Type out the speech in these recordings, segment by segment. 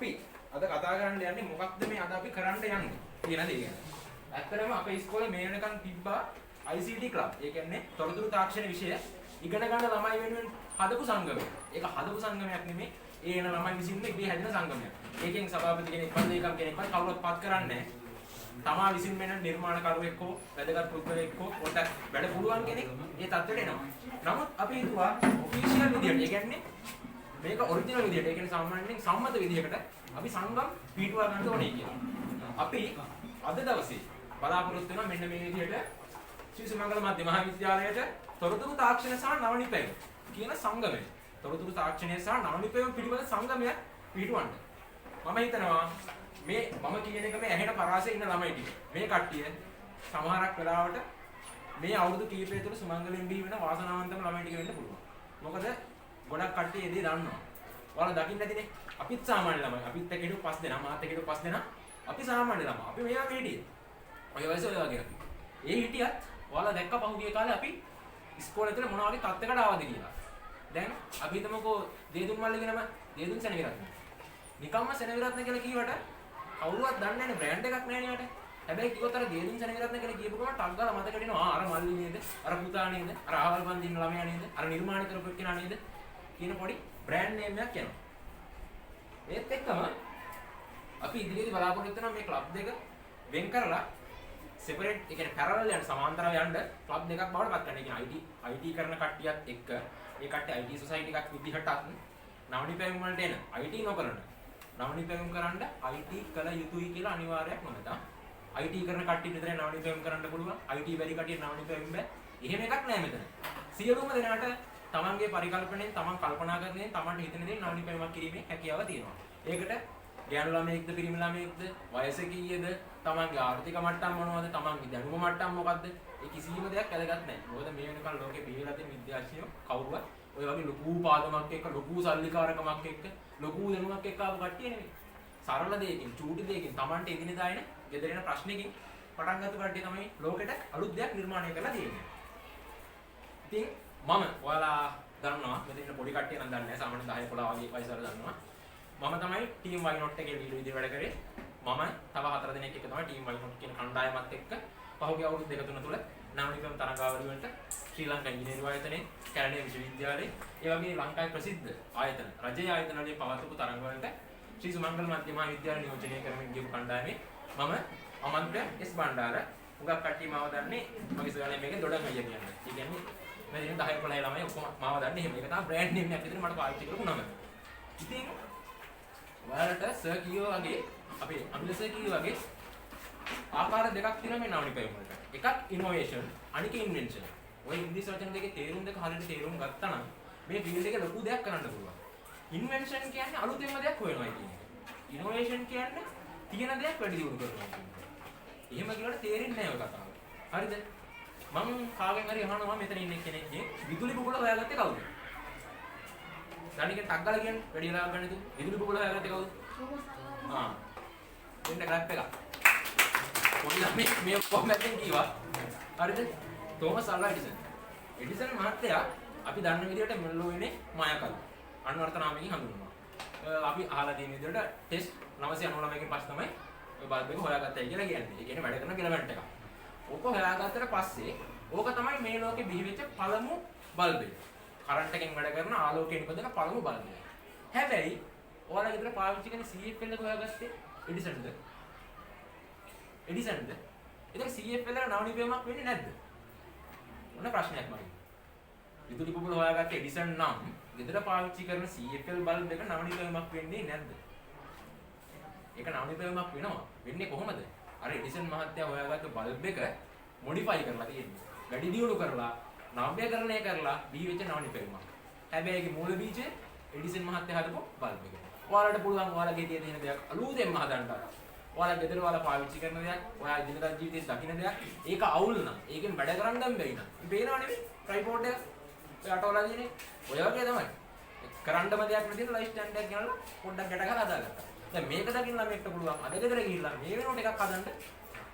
අපි අද කතා කරන්න යන්නේ මොකක්ද මේ අද අපි කරන්න යන්නේ කියන දේ ගැන. ඇත්තටම අපේ ඉස්කෝලේ මේ වෙනකන් තිබ්බා ICT club. ඒ කියන්නේ තොරතුරු තාක්ෂණ විෂය ඉගෙන ගන්න ළමයි වෙනුවෙන් හදපු සංගමයක්. ඒක හදපු සංගමයක් නෙමෙයි. ඒ එන ළමයි විසින්ම ඉබේ හැදෙන සංගමයක්. ඒකෙන් සභාපති කෙනෙක් වත් ඒකම් කෙනෙක්වත් කවුරුත් පත් කරන්නේ නැහැ. තමා විසින් වෙන නිර්මාණකරුවෙක් හෝ වැදගත් පුද්ගලයෙක් හෝ පොඩක් වැඩ පුළුවන් කෙනෙක් ඒ තත්ත්වයට එනවා. නමුත් අපි හිතුවා ඔෆිෂියල් විදියට, ඒ කියන්නේ මේක ඔරිජිනල් විදියට, ඒ කියන්නේ සාමාන්‍යයෙන් සම්මත විදියකට අපි සංගම් පිටුවා ගන්න ඕනේ කියලා. අපි අද දවසේ බලාපොරොත්තු වෙනවා මෙන්න මේ විදියට ශ්‍රී සුමංගල මධ්‍ය මහාවිද්‍යාලයට තොරතුරු තාක්ෂණ සහ නවනිපැයුම් කියන සංගමය. තොරතුරු තාක්ෂණය සහ නවනිපැයුම් පිළිබඳ සංගමයක් පිටුවන්න. මම හිතනවා මේ මම කියන එක මේ ඇහෙන පරාසයේ ඉන්න ළමයි ටික. මේ කට්ටිය සමහරක් වෙලාවට මේ අවුරුදු කිහිපය තුළ සුමංගලෙන් බිහි වෙන වාසනාවන්තම ළමයි ටික වෙන්න පුළුවන්. මොකද ගොඩක් කට්ටිය ඒ දේ දන්නවා. ඔයාලා දකින්න නැතිනේ. අපිත් සාමාන්‍ය ළමයි. අපිත් එක්ක හිටු 5 දෙනා, මාත් එක්ක හිටු 5 දෙනා. අපි සාමාන්‍ය ළමයි. අපි මේ වගේ හිටියේ. ඔය වයසේ ඔය වගේ අපි. ඒ හිටියත් ඔයාලා දැක්ක පහුගිය කාලේ අපි ඉස්කෝලේ තුළ මොනවා වගේ තත්ත්වයකට ආවද කියලා. දැන් අපි හිතමුකෝ දේදුන් මල්ලිගේ නම දේදුන් සෙනවිරත්න. නිකම්ම සෙනවිරත්න කියලා කීවට කවුරුවත් දන්නේ නැහැ නේ, බ්‍රෑන්ඩ් එකක් නැහැ නේ යට. හැබැයි කිව්වොත් අර දේදුන් සෙනවිරත්න කියලා කියපු ගමන් ටක් ගාලා මතකෙට එනවා. අර මල්ලි නේද? අර පුතා නේද? අර ආවල් පන්දින ළමයා නේද? අර නිර්මාණ කරපු එක්කෙනා නේද? කියන පොඩි බ්‍රෑන්ඩ් නේම් එකක් යනවා. ඒත් එක්කම අපි ඉදිරියේදී බලාපොරොත්තු වෙනවා මේ ක්ලබ් දෙක වෙන් කරලා සෙපරේට්, ඒ කියන්නේ පැරලල් යන සමාන්තරව යන්න ක්ලබ් දෙකක් බවට පත් කරන්න. ඒ කියන්නේ IT කරන කට්ටියත් එක්ක ඒ කට්ටිය IT සොසයිටි එකක් විදිහටත් නවනිපැයුම් වලට එන IT නොකරන නවනිපැයුම් කරන්න IT කළ යුතුයි කියලා අනිවාර්යයක් නොමැත. IT කරන කට්ටිය විතරයි නවනිපැයුම් කරන්න පුළුවන්. IT බැරි කට්ටිය නවනිපැයුම් බෑ. එහෙම එකක් නෑ මෙතන. සියලුම දෙනාට තමන්ගේ පරිකල්පනයෙන්, තමන් කල්පනා කරන්නේ තමන්ට හිතෙන දේ නවනිපැයුමක් කිරීමේ හැකියාව තියෙනවා. ඒකට ගෑනු ළමයෙක්ද පිරිමි ළමයෙක්ද වයස කීයද, තමන්ගේ ආර්ථික මට්ටම මොනවද, තමන්ගේ දැනුම මට්ටම මොකද්ද, ඒ කිසිම දෙයක් වැදගත් නැහැ. මොකද මේ වෙනකල් ලෝකේ බිහිලා තියෙන විද්‍යාඥයෝ කවුරුවත් ඔය වගේ ලොකු පාදමක් එක්ක, ලොකු සල්ලිකාරකමක් එක්ක, ලොකු දැනුමක් එක්ක ආපු කට්ටිය නෙමෙයි. සරල දෙයකින්, චූටි දෙයකින්, තමන්ට එදිනෙදා එන ගෙදරින ප්‍රශ්නකින් පටන් ගත්ත කට්ටිය තමයි ලෝකෙට අලුත් දෙයක් නිර්මාණය කරලා තියෙන්නේ. ඉතින් මම ඔයාලා දන්නවා මෙතන ඉන්න පොඩි කට්ටිය නම් දන්නේ නැහැ, සාමාන්‍ය 10 11 වගේ වයස වල දන්නවා. මම තමයි ටීම් වයි නොට් එකේ ලීඩර් විදිහට වැඩ කරේ. මම තව 4 දෙනෙක් එක්ක තමයි ටීම් වයි නොට් කියන කණ්ඩායමත් එක්ක පහුගිය අවුරුදු 2-3 තුල නවනිපැයුම් තරඟාවලිය වලට ශ්‍රී ලංකා ඉංජිනේරු ආයතනයේ, කැලණිය විශ්වවිද්‍යාලයේ, ඒ වගේ ලංකාවේ ප්‍රසිද්ධ ආයතන, රජයේ ආයතන වලින් පවත්වපු තරඟ වලට ශ්‍රී සුමංගල මධ්‍ය මහාවිද්‍යාලය නියෝජනය කරමින් ගියපු කණ්ඩායමේ මම අමන්ත්‍ර එස් බණ්ඩාර. උගක් කට්ටිය මාව දන්නේ මගේ සෝයාලේ මේකේ දොඩම් අයියා කියන්නේ. ඒ කියන්නේ මේ දින 10 11 ළමයි ඔක්කොම මාව දන්නේ. එහෙම ඒක තමයි බ්‍රෑන්ඩ් නේම් එකක් විදිහට මට පාවිච්චි කරපු නම. ඉතින් ඔයාලට සර් කියෝ වගේ අපේ අමිල සර් කියෝ වගේ ආකාර දෙකක් තියෙනවා මේ නවනිපැයුම් වලට. එකක් ඉනෝවේෂන්, අනික ඉන්වෙන්ෂන්. ඔය ඉංග්‍රීසි වචන දෙකේ තේරුම් දෙක හරියට තේරුම් ගත්තා නම් මේ ෆීල්ඩ් එකේ ලොකු දෙයක් කරන්න පුළුවන්. ඉන්වෙන්ෂන් කියන්නේ අලුතෙන්ම දෙයක් හොයනවා කියන එක. ඉනෝවේෂන් කියන්නේ තියෙන දෙයක් වැඩි දියුණු කරනවා කියන එක. එහෙම කියලාට තේරෙන්නේ නැහැ ඔය කතාව. හරිද? මම කාගෙන් හරි අහනවා මෙතන ඉන්න කෙනෙක්ගෙන් විදුලි බුබුල හොයාගත්තේ කවුද? දැනිකෙන් ටක් ගාලා කියන්නේ වැඩි වෙලාවක් ගන්න තු විදුලි බුබුල හොයාගත්තේ කවුද? දෙන්න ක්ලැප් එකක්. පොඩි ළමයි මේ ඔක්කොම මැදෙන් කීවා. හරිද? තෝමස් අල්වා එඩිසන්. එඩිසන් මහත්තයා අපි දන්න විදිහට මෙල්ලෝයිනේ මායාකරු. අන්වර්ථ නාමයෙන් හඳුන්වනවා. අපි අහලා තියෙන විදිහට ටෙස්ට් 999 කින් පස්සේ තමයි ඔය බල්බ් එක හොයාගත්තයි කියලා කියන්නේ. ඒ කියන්නේ වැඩ කරන ෆිලමන්ට් එකක්. ඕක හොයාගත්තට පස්සේ ඕක තමයි මේ ලෝකේ බිහි වෙච්ච පළමු බල්බ් එක. කරන්ට් එකෙන් වැඩ කරන ආලෝකයෙන් පදන පළමු බල්බ් එක. හැබැයි ඔයාලා ගෙදර පාවිච්චි කරන CFL එක හොයාගත්තේ එඩිසන්ද? එඩිසන්ද? ඒක CFL එක නවනිපැයුමක් වෙන්නේ නැද්ද? මොන ප්‍රශ්නයක් මගේ? විදුලි බුබුල හොයාගත්තේ එඩිසන් නම් ගෙදර පාවිච්චි කරන CFL බල්බ් එක නවනිපැයුමක් වෙන්නේ නැද්ද? ඒක නවනිපැයුමක් වෙනවා. වෙන්නේ කොහොමද? අර එඩිසන් මහත්තයා හොයාගත්ත බල්බ් එක මොඩිෆයි කරලා තියෙන්නේ. වැඩි දියුණු කරලා, නව්‍යකරණය කරලා බිහි වෙච්ච නවනිපැයුමක්. හැබැයි ඒකේ මූල බීජය එඩිසන් මහත්තයා හදපු බල්බ් එක. ඔයාලට පුළුවන් ඔයාලගේ තියෙන දෙයක් අලුතෙන්ම හදන්න. ඔයාලා ගෙදර ඔයාලා පාවිච්චි කරන දෙයක්, ඔයා දිනදා ජීවිතේ දකින්න දෙයක්, ඒක අවුල් නම්, ඒකෙන් වැඩ කරන්න නම් බැරි නම්. පේනව නෙමෙයි ට්‍රයිපෝඩ් එක. ඔයාට ඔයාලා දිනේ ඔය වගේ තමයි. කරන්නම දෙයක් නැතිව ලයිෆ් ස්ටෑන්ඩ් එකක් ගෙනල්ලා පොඩ්ඩක් ගැට ගහලා හදාගත්තා. දැන් මේක දකින්න ළමෙක්ට පුළුවන් අද ගෙදර ගිහිල්ලා මේ වෙනකොට එකක් හදන්න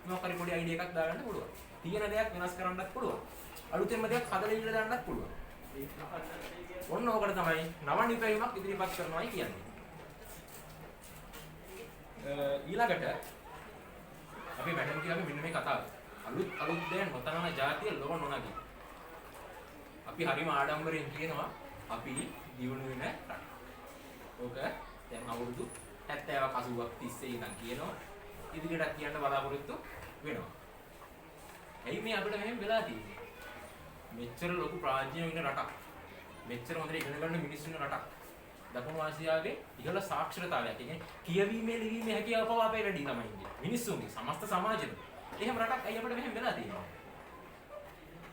මොකක් හරි පොඩි අයිඩියා එකක් දාගන්න පුළුවන්. තියෙන දෙයක් වෙනස් කරන්නත් පුළුවන්. අලුතෙන්ම දෙයක් හදලා ඉල්ල දාන්නත් පුළුවන්. ඔන්න ඕකට තමයි නවනිපැයුමක් ඉදිරිපත් කරනවායි කියන්නේ. ඊළඟට අපි මැඩම් කියාවේ මෙන්න මේ කතාව. අලුත් දේ නොතනන જાතිය ලොව නොනගී. අපි හරිම ආඩම්බරෙන් කියනවා අපි දියුණු වෙන රට. ඕක දැන් අවුරුදු 70ක් 80ක් තිස්සේ ඉඳන් කියනවා. ඉදිරියට කියන්න බලාපොරොත්තු වෙනවා. ඇයි මේ අපිට මෙහෙම වෙලා තියෙන්නේ? මෙච්චර ලොකු ප්‍රාඥයෝ ඉන්න රටක්. මෙච්චර හොඳට ඉගෙන ගන්න මිනිස්සු ඉන්න රටක්. දකුණු ආසියාවේ ඉහළ සාක්ෂරතාවයක්. ඒ කියන්නේ කියවීමේ ලිවීමේ හැකියාව පවා අපේ වැඩි ළමයි ඉන්නේ. මිනිස්සුන්ගේ සමස්ත සමාජෙම. එහෙම රටක් ඇයි අපිට මෙහෙම වෙලා තියෙන්නේ?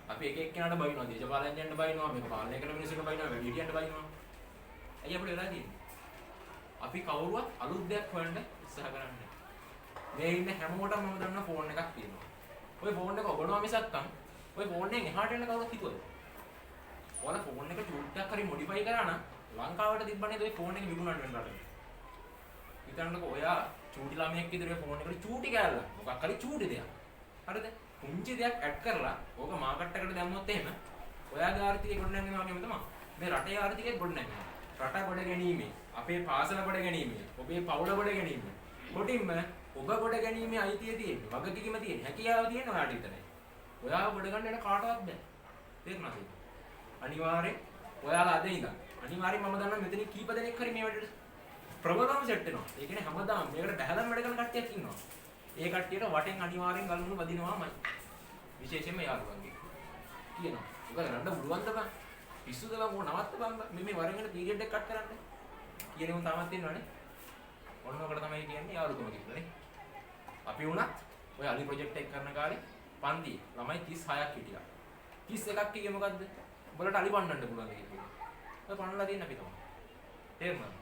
අපි එක එක්කෙනාට බයිනවා, දේශපාලනඥයන්ට බයිනවා, මේක පාලනය කරන මිනිස්සුන්ට බයිනවා, වැඩිහිටියන්ට බයිනවා. ඇයි අපිට වෙලා තියෙන්නේ? අපි කවුරුවත් අලුත් දෙයක් හොයන්න උත්සාහ කරන්නේ. මේ ඉන්න හැමෝටම මම දන්න ෆෝන් එකක් තියෙනවා. ඔය ෆෝන් එක ඔබනවා මිසක් ඔය ෆෝන් එකෙන් එහාට එන්න කවුරුත් හිතුවද? ඔයාලා ෆෝන් එක චූට්ටක් හරි මොඩිෆයි කරා නම් ලංකාවට තිබ්බනේ ඔය ෆෝන් එක විකුණන්න වෙන රටේ. හිතන්නකෝ ඔයා චූටි ළමයෙක් විතර ඔය ෆෝන් එකට චූටි කෑල්ල මොකක් හරි චූටි දෙයක්. හරිද? කුංචි දෙයක් ඇඩ් කරලා ඕක මාකට් එකට දැම්මොත් එහෙම ඔයාගේ ආර්ථිකය ගොඩනැගෙනවා වගේම තමයි මේ රටේ ආර්ථිකය ගොඩනැගෙනවා. රට ගොඩ ගැනීමේ, අපේ පාසල ගොඩ ගැනීමේ, ඔබේ පවුල ගොඩ ගැනීමේ කොටින්ම ඔබ ගොඩ ගැනීමේ අයිතිය තියෙන්නේ, වගකීම තියෙන්නේ, හැකියාව තියෙන ඔයාට විතරයි. ඔයාව ගොඩ ගන්න වෙන කාටවත් බෑ. තේරුණාද? අනිවාර්යෙන් ඔයාලා අද ඉඳන් අනිවාර්යෙන් මම දන්නවා මෙතනින් කීප දෙනෙක් හරි මේ වැඩේට ප්‍රබලවම සෙට් වෙනවා. ඒ කියන්නේ හැමදාම මේකට බහැලම් වැඩ කරන කට්ටියක් ඉන්නවා. ඒ කට්ටියට වටෙන් අනිවාර්යෙන් ගල්මුණු වදිනවාමයි. විශේෂයෙන්ම යාළුවන්ගේ. කියනවා. ඔබ රණ්ඩ බුලුවන්ද බං? පිස්සුද බං ඕක නවත්ත බං මේ වරගෙන පීරියඩ් එක කට් කරන්න. කියන උන් තාමත් ඉන්නවනේ. ඔන්න ඔකට තමයි කියන්නේ යාළුකම කියලානේ. අපි වුණත් ඔය අලි ප්‍රොජෙක්ට් එක කරන කාලේ පන්ති ළමයි 36ක් හිටියා. 31ක් කියේ මොකද්ද? උඹලට අලි පන්නන්න පුළුවන් කියලා. ඔය පන්නලා දෙන්න අපි තමයි. තේරුණාද?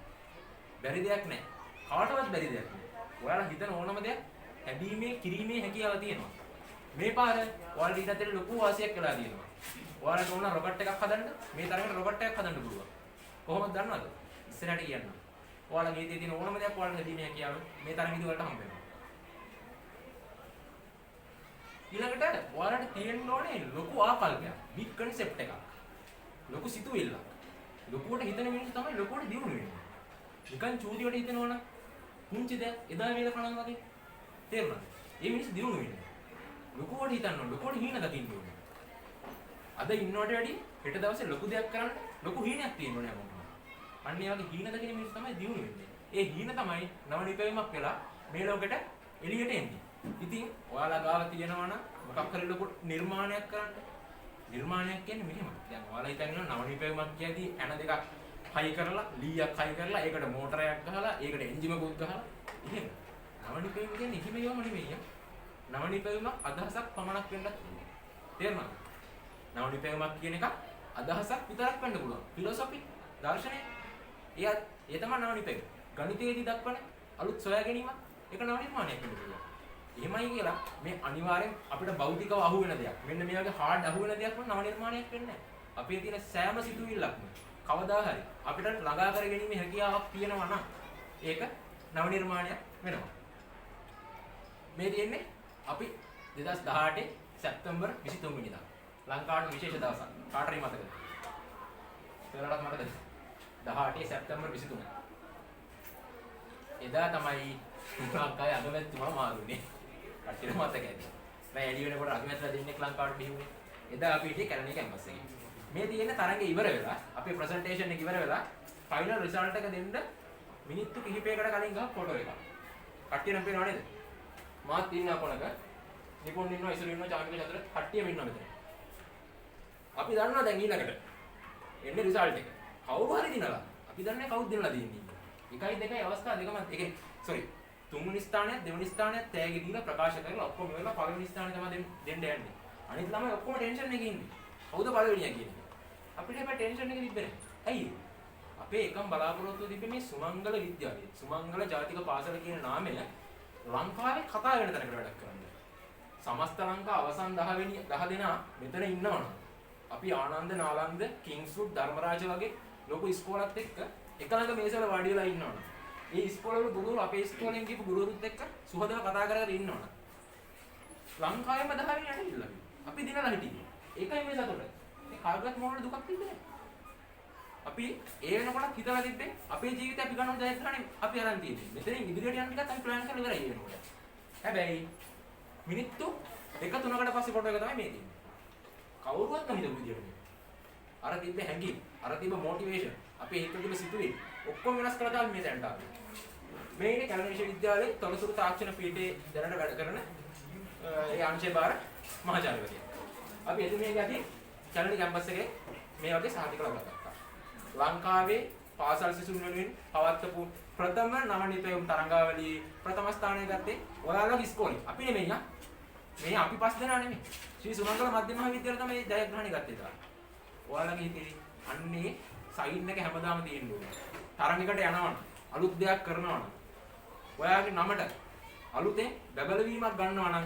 බැරි දෙයක් නැහැ. කාටවත් බැරි දෙයක් නෑ. ඔයාලා හිතන ඕනම දෙයක් හැදීමේ කිරීමේ හැකියාව තියෙනවා. මේ පාර ඔයාලට ඊට අතර ලොකු වාසියක් වෙලා තියෙනවා. ඔයාලට ඕන රොකට් එකක් හදන්න මේ තරමට රොකට් එකක් හදන්න පුළුවන්. කොහොමද දන්නවද? ඉස්සරහට කියන්න. ඔයාලගේ හිතේ තියෙන ඕනම දෙයක් ඔයාලට හැදීමේ හැකියාව මේ තරම ඉදි වලට හම්බ වෙනවා. ඊළඟට ඔයාලට තියෙන්න ඕනේ ලොකු ආකල්පයක්, බිග් කන්සෙප්ට් එකක්. ලොකු සිතුවිල්ලක්. ලොකුවට හිතන මිනිස්සු තමයි ලොකුවට දියුණු වෙන්නේ. නිකන් චූටියට හිතනවනම් පුංචි දෙයක් එදා වේල කනවා වගේ තේරුණාද? මේ මිනිස්සු දියුණු වෙන්නේ. ලොකුවට හිතන්න ඕන, ලොකුවට හීන දකින්න ඕනේ. අද ඉන්නවට වැඩි හෙට දවසේ ලොකු දෙයක් කරන්න ලොකු හීනයක් තියෙන්න ඕනේ අපොම. අන්න ඒ වගේ හීන දකින මිනිස්සු තමයි දියුණු වෙන්නේ. ඒ හීන තමයි නව නිපැවීමක් වෙලා මේ ලෝකෙට එළියට එන්නේ. ඉතින් ඔයාලා ගාව තියෙනවා නම් මොකක් හරි ලොකු නිර්මාණයක් කරන්න. නිර්මාණයක් කියන්නේ මෙහෙම. දැන් ඔයාලා හිතන්නේ නව නිපැවීමක් කියදී ඇන දෙකක් හයි කරලා, ලීයක් හයි කරලා, ඒකට මෝටරයක් ගහලා, ඒකට එන්ජිමකුත් ගහලා එහෙම. නව නිපැවීම කියන්නේ එහෙම ඒවම නෙමෙයි. නව නිපැවීමක් අදහසක් පමණක් වෙන්නත් පුළුවන්. තේරුණාද? නව නිපැවීමක් කියන එක අදහසක් විතරක් වෙන්න පුළුවන්. ෆිලොසොෆි, දර්ශනය. ඒ තමයි නව නිපැවීම. ගණිතයේදී දක්වන අලුත් සොයා ගැනීමක් ඒක නව නිර්මාණයක් වෙන්න පුළුවන්. එහෙමයි කියලා මේ අනිවාර්යෙන් අපිට භෞතිකව අහු වෙන දෙයක්. මෙන්න මේ වගේ හાર્ඩ් අහු වෙන දෙයක් නව නිර්මාණයක් වෙන්නේ නැහැ. අපේ තියෙන සෑම සිතුවිල්ලක්ම කවදා හරි අපිට ළඟා කර ගැනීමේ හැකියාවක් තියෙනවා නම් ඒක නව නිර්මාණයක් වෙනවා. මේ තියෙන්නේ අපි 2018 සැප්තැම්බර් 23 වෙනිදා ලංකාවට විශේෂ දවසක්. කාටරි මතකද? ඒවලට මතකද? 18 සැප්තැම්බර් 23. එදා තමයි ලංකාවේ අගමැතිතුමා මාරුනේ. කට්ටියට මතක ඇති. මම එළි වෙනකොට අගමැතිලා දෙන්නෙක් ලංකාවට බිහුනේ. එදා අපි හිටියේ කැලණි කැම්පස් එකේ. මේ තියෙන තරඟය ඉවර වෙලා අපේ ප්‍රසන්ටේෂන් එක ඉවර වෙලා ෆයිනල් රිසල්ට් එක දෙන්න මිනිත්තු කිහිපයකට කලින් ගහ ෆොටෝ එකක්. කට්ටිය නම් පේනව නේද? මාත් ඉන්නා කොනක නිකුන් ඉන්නවා, ඉසුරු ඉන්නවා, චාමික චතර කට්ටියම ඉන්නවා මෙතන. අපි දන්නවා දැන් ඊළඟට එන්නේ රිසල්ට් එක. කවුරු හරි දිනලා. අපි දන්නේ කවුද දිනලා දෙන්නේ. 1යි 2යි අවස්ථා දෙකම එකේ සෝරි තුන්වෙනි ස්ථානයත් දෙවෙනි ස්ථානයත් තෑගි දීලා ප්‍රකාශ කරලා ඔක්කොම වෙලා පළවෙනි ස්ථානය තමයි දෙන්න යන්නේ. අනිත් ළමයි ඔක්කොම ටෙන්ෂන් එකේ ඉන්නේ. කවුද පළවෙනියා කියන්නේ? අපිට හැබැයි ටෙන්ෂන් එක තිබ්බේ නැහැ. ඇයි? අපේ එකම බලාපොරොත්තුව තිබ්බේ මේ සුමංගල විද්‍යාලය. සුමංගල ජාතික පාසල කියන නාමය ලංකාවේ කතා වෙන තැනකට වැඩක් කරන්නේ. සමස්ත ලංකාව අවසන් 10 දෙනා මෙතන ඉන්නවනම් අපි ආනන්ද නාලන්ද කිංස්වුඩ් ධර්මරාජ වගේ ලොකු ඉස්කෝලත් එක්ක එක ළඟ මේසවල වාඩි වෙලා ඉන්නවනම් ඒ ඉස්කෝලවල ගුරුවරු අපේ ඉස්කෝලෙන් ගිහපු ගුරුවරුත් එක්ක සුහදව කතා කර කර ඉන්නවනම් ලංකාවේම 10 වෙනි යට ඉල්ලලා. අපි දිනලා හිටියේ. ඒකයි මේ සතුට. මේ කාගවත් මොනවද දුකක් තිබ්බේ නැහැ. අපි ඒ වෙනකොට හිතලා තිබ්බේ අපේ ජීවිතය අපි ගන්න ජයග්‍රහණය අපි අරන් තියෙන්නේ. මෙතනින් ඉදිරියට යන්න ටිකක් අපි ප්ලෑන් කරලා ඉවරයි ඒ වෙනකොට. හැබැයි මිනිත්තු 1-3කට පස්සේ ෆොටෝ එක තමයි මේ තියෙන්නේ. කවුරුවත් හිතපු විදියට නෙමෙයි. අර තිබ්බ හැඟීම්, අර තිබ්බ මොටිවේෂන්, අපේ හිතේ තිබ්බ සිතුවිලි ඔක්කොම වෙනස් කරලා තමයි මේ දැනට ආවේ. මේ ඉන්නේ කැලණි විශ්වවිද්‍යාලයේ තොරතුරු තාක්ෂණ පීඨයේ දැනට වැඩ කරන ඒ අංශේ බාර මහාචාර්යවරිය. අපි එතුමිය ගිහින් කැලණි කැම්පස් එකේ මේ වගේ සාහිත්‍ය ලබා ගත්තා. ලංකාවේ පාසල් සිසුන් වෙනුවෙන් පවත්වපු ප්‍රථම නවනිපැයුම් තරංගාවලියේ ප්‍රථම ස්ථානය ගත්තේ ඔයාලගේ ඉස්කෝලේ. අපි නෙමෙයි යා. මේ අපි 5 දෙනා නෙමෙයි. ශ්‍රී සුමංගල මධ්‍ය මහාවිද්‍යාලය තමයි ජයග්‍රහණය ගත්තේ තාම. ඔයාලගේ හිතේ අන්නේ සයින් එක හැමදාම තියෙන්න ඕනේ. තරඟයකට යනවනම් අලුත් දෙයක් කරනවනම් ඔයාගේ නමට අලුතෙන් බබලවීමක් ගන්නවා නම්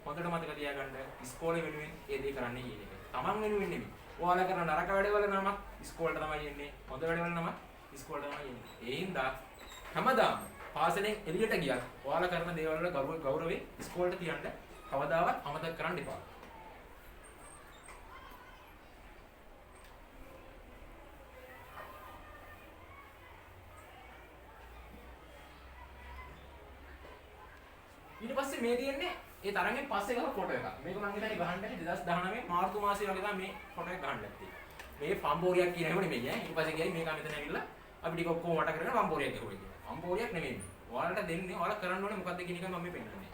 හොඳට මතක තියාගන්න ඉස්කෝලේ වෙනුවෙන් ඒ දේ කරන්න කියන එක. Taman වෙනුවෙන් නෙමෙයි. ඔයාලා කරන නරක වැඩවල නමක් ඉස්කෝලේට තමයි එන්නේ. හොඳ වැඩවල නමක් ඉස්කෝලේට තමයි එන්නේ. ඒ හින්දා හැමදාම පාසලෙන් එළියට ගියත් ඔයාලා කරන දේවල් වල ගෞරවේ ඉස්කෝලේට තියන්න කවදාවත් අමතක කරන්න එපා. ඊට පස්සේ මේ තියෙන්නේ ඒ තරංගෙන් පස්සේ ගහපු ෆොටෝ එකක්. මේක මම හිතන්නේ ගහන්න ඇති 2019 මාර්තු මාසයේ වගේ තමයි මේ ෆොටෝ එක ගහන්න ඇත්තේ. මේ පම්බෝරියක් කියන හැම නෙමෙයි ඈ. ඊට පස්සේ ගියයි මේක මෙතන ඇවිල්ලා අපි ටික ඔක්කොම වට කරගෙන පම්බෝරියක් ගහුවා කියලා. පම්බෝරියක් නෙමෙයි. ඔයාලට දෙන්නේ ඔයාලා කරන්න ඕනේ මොකද්ද කියන එක මම මේ පෙන්නන්නේ.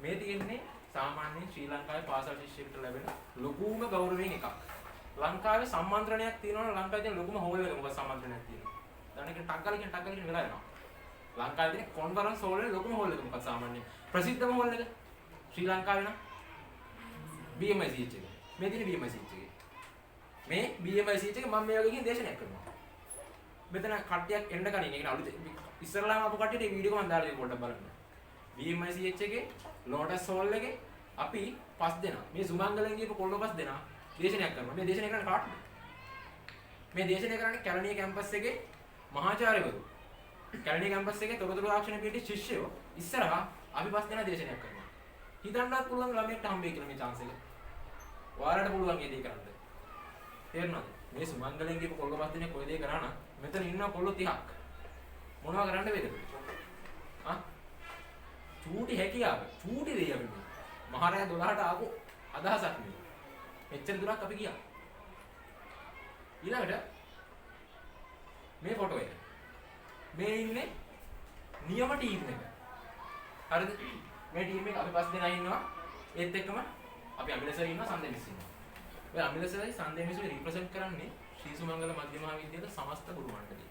මේ තියෙන්නේ සාමාන්‍යයෙන් ශ්‍රී ලංකාවේ පාසල් ශිෂ්‍යයෙකුට ලැබෙන ලොකුම ගෞරවයෙන් එකක්. ලංකාවේ සම්මන්ත්‍රණයක් තියෙනවනේ ලංකාවේ තියෙන ලොකුම හෝල් එක මොකක්ද සම්මන්ත්‍රණයක් තියෙන්නේ. දැන් ඒක ටක් ගාලා කියන වෙලා යනවා. ලංකාවේ තියෙන කොන්ෆරන්ස් හෝල් එකේ ලොකුම හෝල් එක මොකක්ද සාමාන්‍යයෙන් ප්‍රසිද්ධම හෝල් එක ශ්‍රී ලංකාවේ නම් BMICH එක. මේ තියෙන BMICH එකේ. මේ BMICH එකේ මම මේ වගේ කියන දේශනයක් කරනවා. මෙතන කට්ටියක් එන්න කලින් ඒ කියන්නේ අලුත් ඉස්සරලාම අපු කට්ටියට මේ වීඩියෝ එක මම දාලා දෙන්න පොඩ්ඩක් බලන්න. BMICH එකේ ලෝටස් හෝල් එකේ අපි 5 දෙනා මේ සුමංගලෙන් ගිහපු කොල්ලෝ 5 දෙනා දේශනයක් කරනවා. මේ දේශනය කරන්නේ කාටද? මේ දේශනය කරන්නේ කැලණිය කැම්පස් එකේ මහාචාර්යවරු. කැලණිය කැම්පස් එකේ තොරතුරු තාක්ෂණ පීඨයේ ශිෂ්‍යයෝ ඉස්සරහා අපි 5 දෙනා දේශනයක් කරනවා. හිතන්නත් පුළුවන් ළමයෙක්ට හම්බෙයි කියලා මේ chance එක. ඔයාලට පුළුවන් මේ දේ කරන්න. තේරුණාද? මේ සුමංගලෙන් ගිහපු කොල්ලෝ 5 දෙනෙක් ඔය දේ කරා නම් මෙතන ඉන්න කොල්ලෝ 30ක්. මොනවා කරන්න වේද? ආ? චූටි හැකියාව. චූටි දෙය අපි මේ. මහරය 12ට ආපු අදහසක් නෙවෙයි. මෙච්චර දුරක් අපි ගියා. ඊළඟට මේ ෆොටෝ එක. මේ ඉන්නේ නියම ටීම් එක. හරිද? මේ ටීම් එක අපි 5 දෙනා ඉන්නවා. ඒත් එක්කම අපි අමිලසර් ඉන්නවා සන්දේ මිස් ඉන්නවා. ඔය අමිලසර්යි සන්දේ මිස් රිප්‍රසන්ට් කරන්නේ ශ්‍රී සුමංගල මධ්‍ය මහාවිද්‍යාලයේ සමස්ත ගුරු මණ්ඩලය.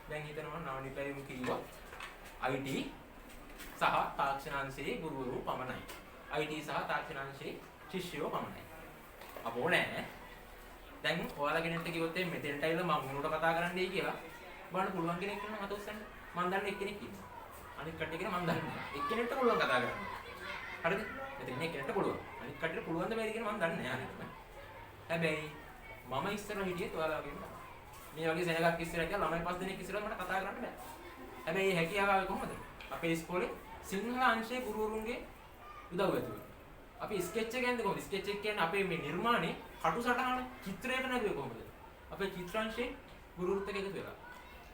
දැන් හිතනවා නවනිපැයුම් කිව්වා IT සහ තාක්ෂණාංශයේ ගුරුවරු පමණයි. IT සහ තාක්ෂණාංශයේ ශිෂ්‍යයෝ පමණයි. අපෝ නෑ. දැන් ඔයාලා කෙනෙක්ට කිව්වොත් මෙතෙන්ට ඇවිල්ලා මම මොනට කතා කරන්නයි කියලා බලන්න පුළුවන් කෙනෙක් ඉන්නවා මට උස්සන්න. මම දන්නේ එක්කෙනෙක් ඉන්නවා. අනිත් කට්ටිය කියන මම දන්නේ නෑ. එක්කෙනෙක්ට පුළුවන් කතා කරන්න. හරිද? මෙතන එක්කෙනෙක්ට පුළුවන්. අනිත් කට්ටියට පුළුවන් ද බැරිද කියලා මම දන්නේ නෑ අනිත්. හැබැයි මම ඉස්සරහ හිටියෙත් ඔයාලා වගේම මේ වගේ සෙනගක් ඉස්සරහ කියලා ළමයි 5 දෙනෙක් ඉස්සරහ මට කතා කරන්න බෑ. හැබැයි මේ හැකියාව ආවේ කොහොමද? අපේ ඉස්කෝලේ සිංහල අංශයේ ගුරුවරුන්ගේ උදව් ඇතුව. අපි ස්කෙච් එක ගන්නේ කොහොමද? ස්කෙච් එක කියන්නේ අපේ මේ නිර්මාණේ කටු සටහන චිත්‍රයක නැදුවේ කොහොමද? අපේ චිත්‍රාංශයේ ගුරුවරුත් එක්ක එකතු වෙලා.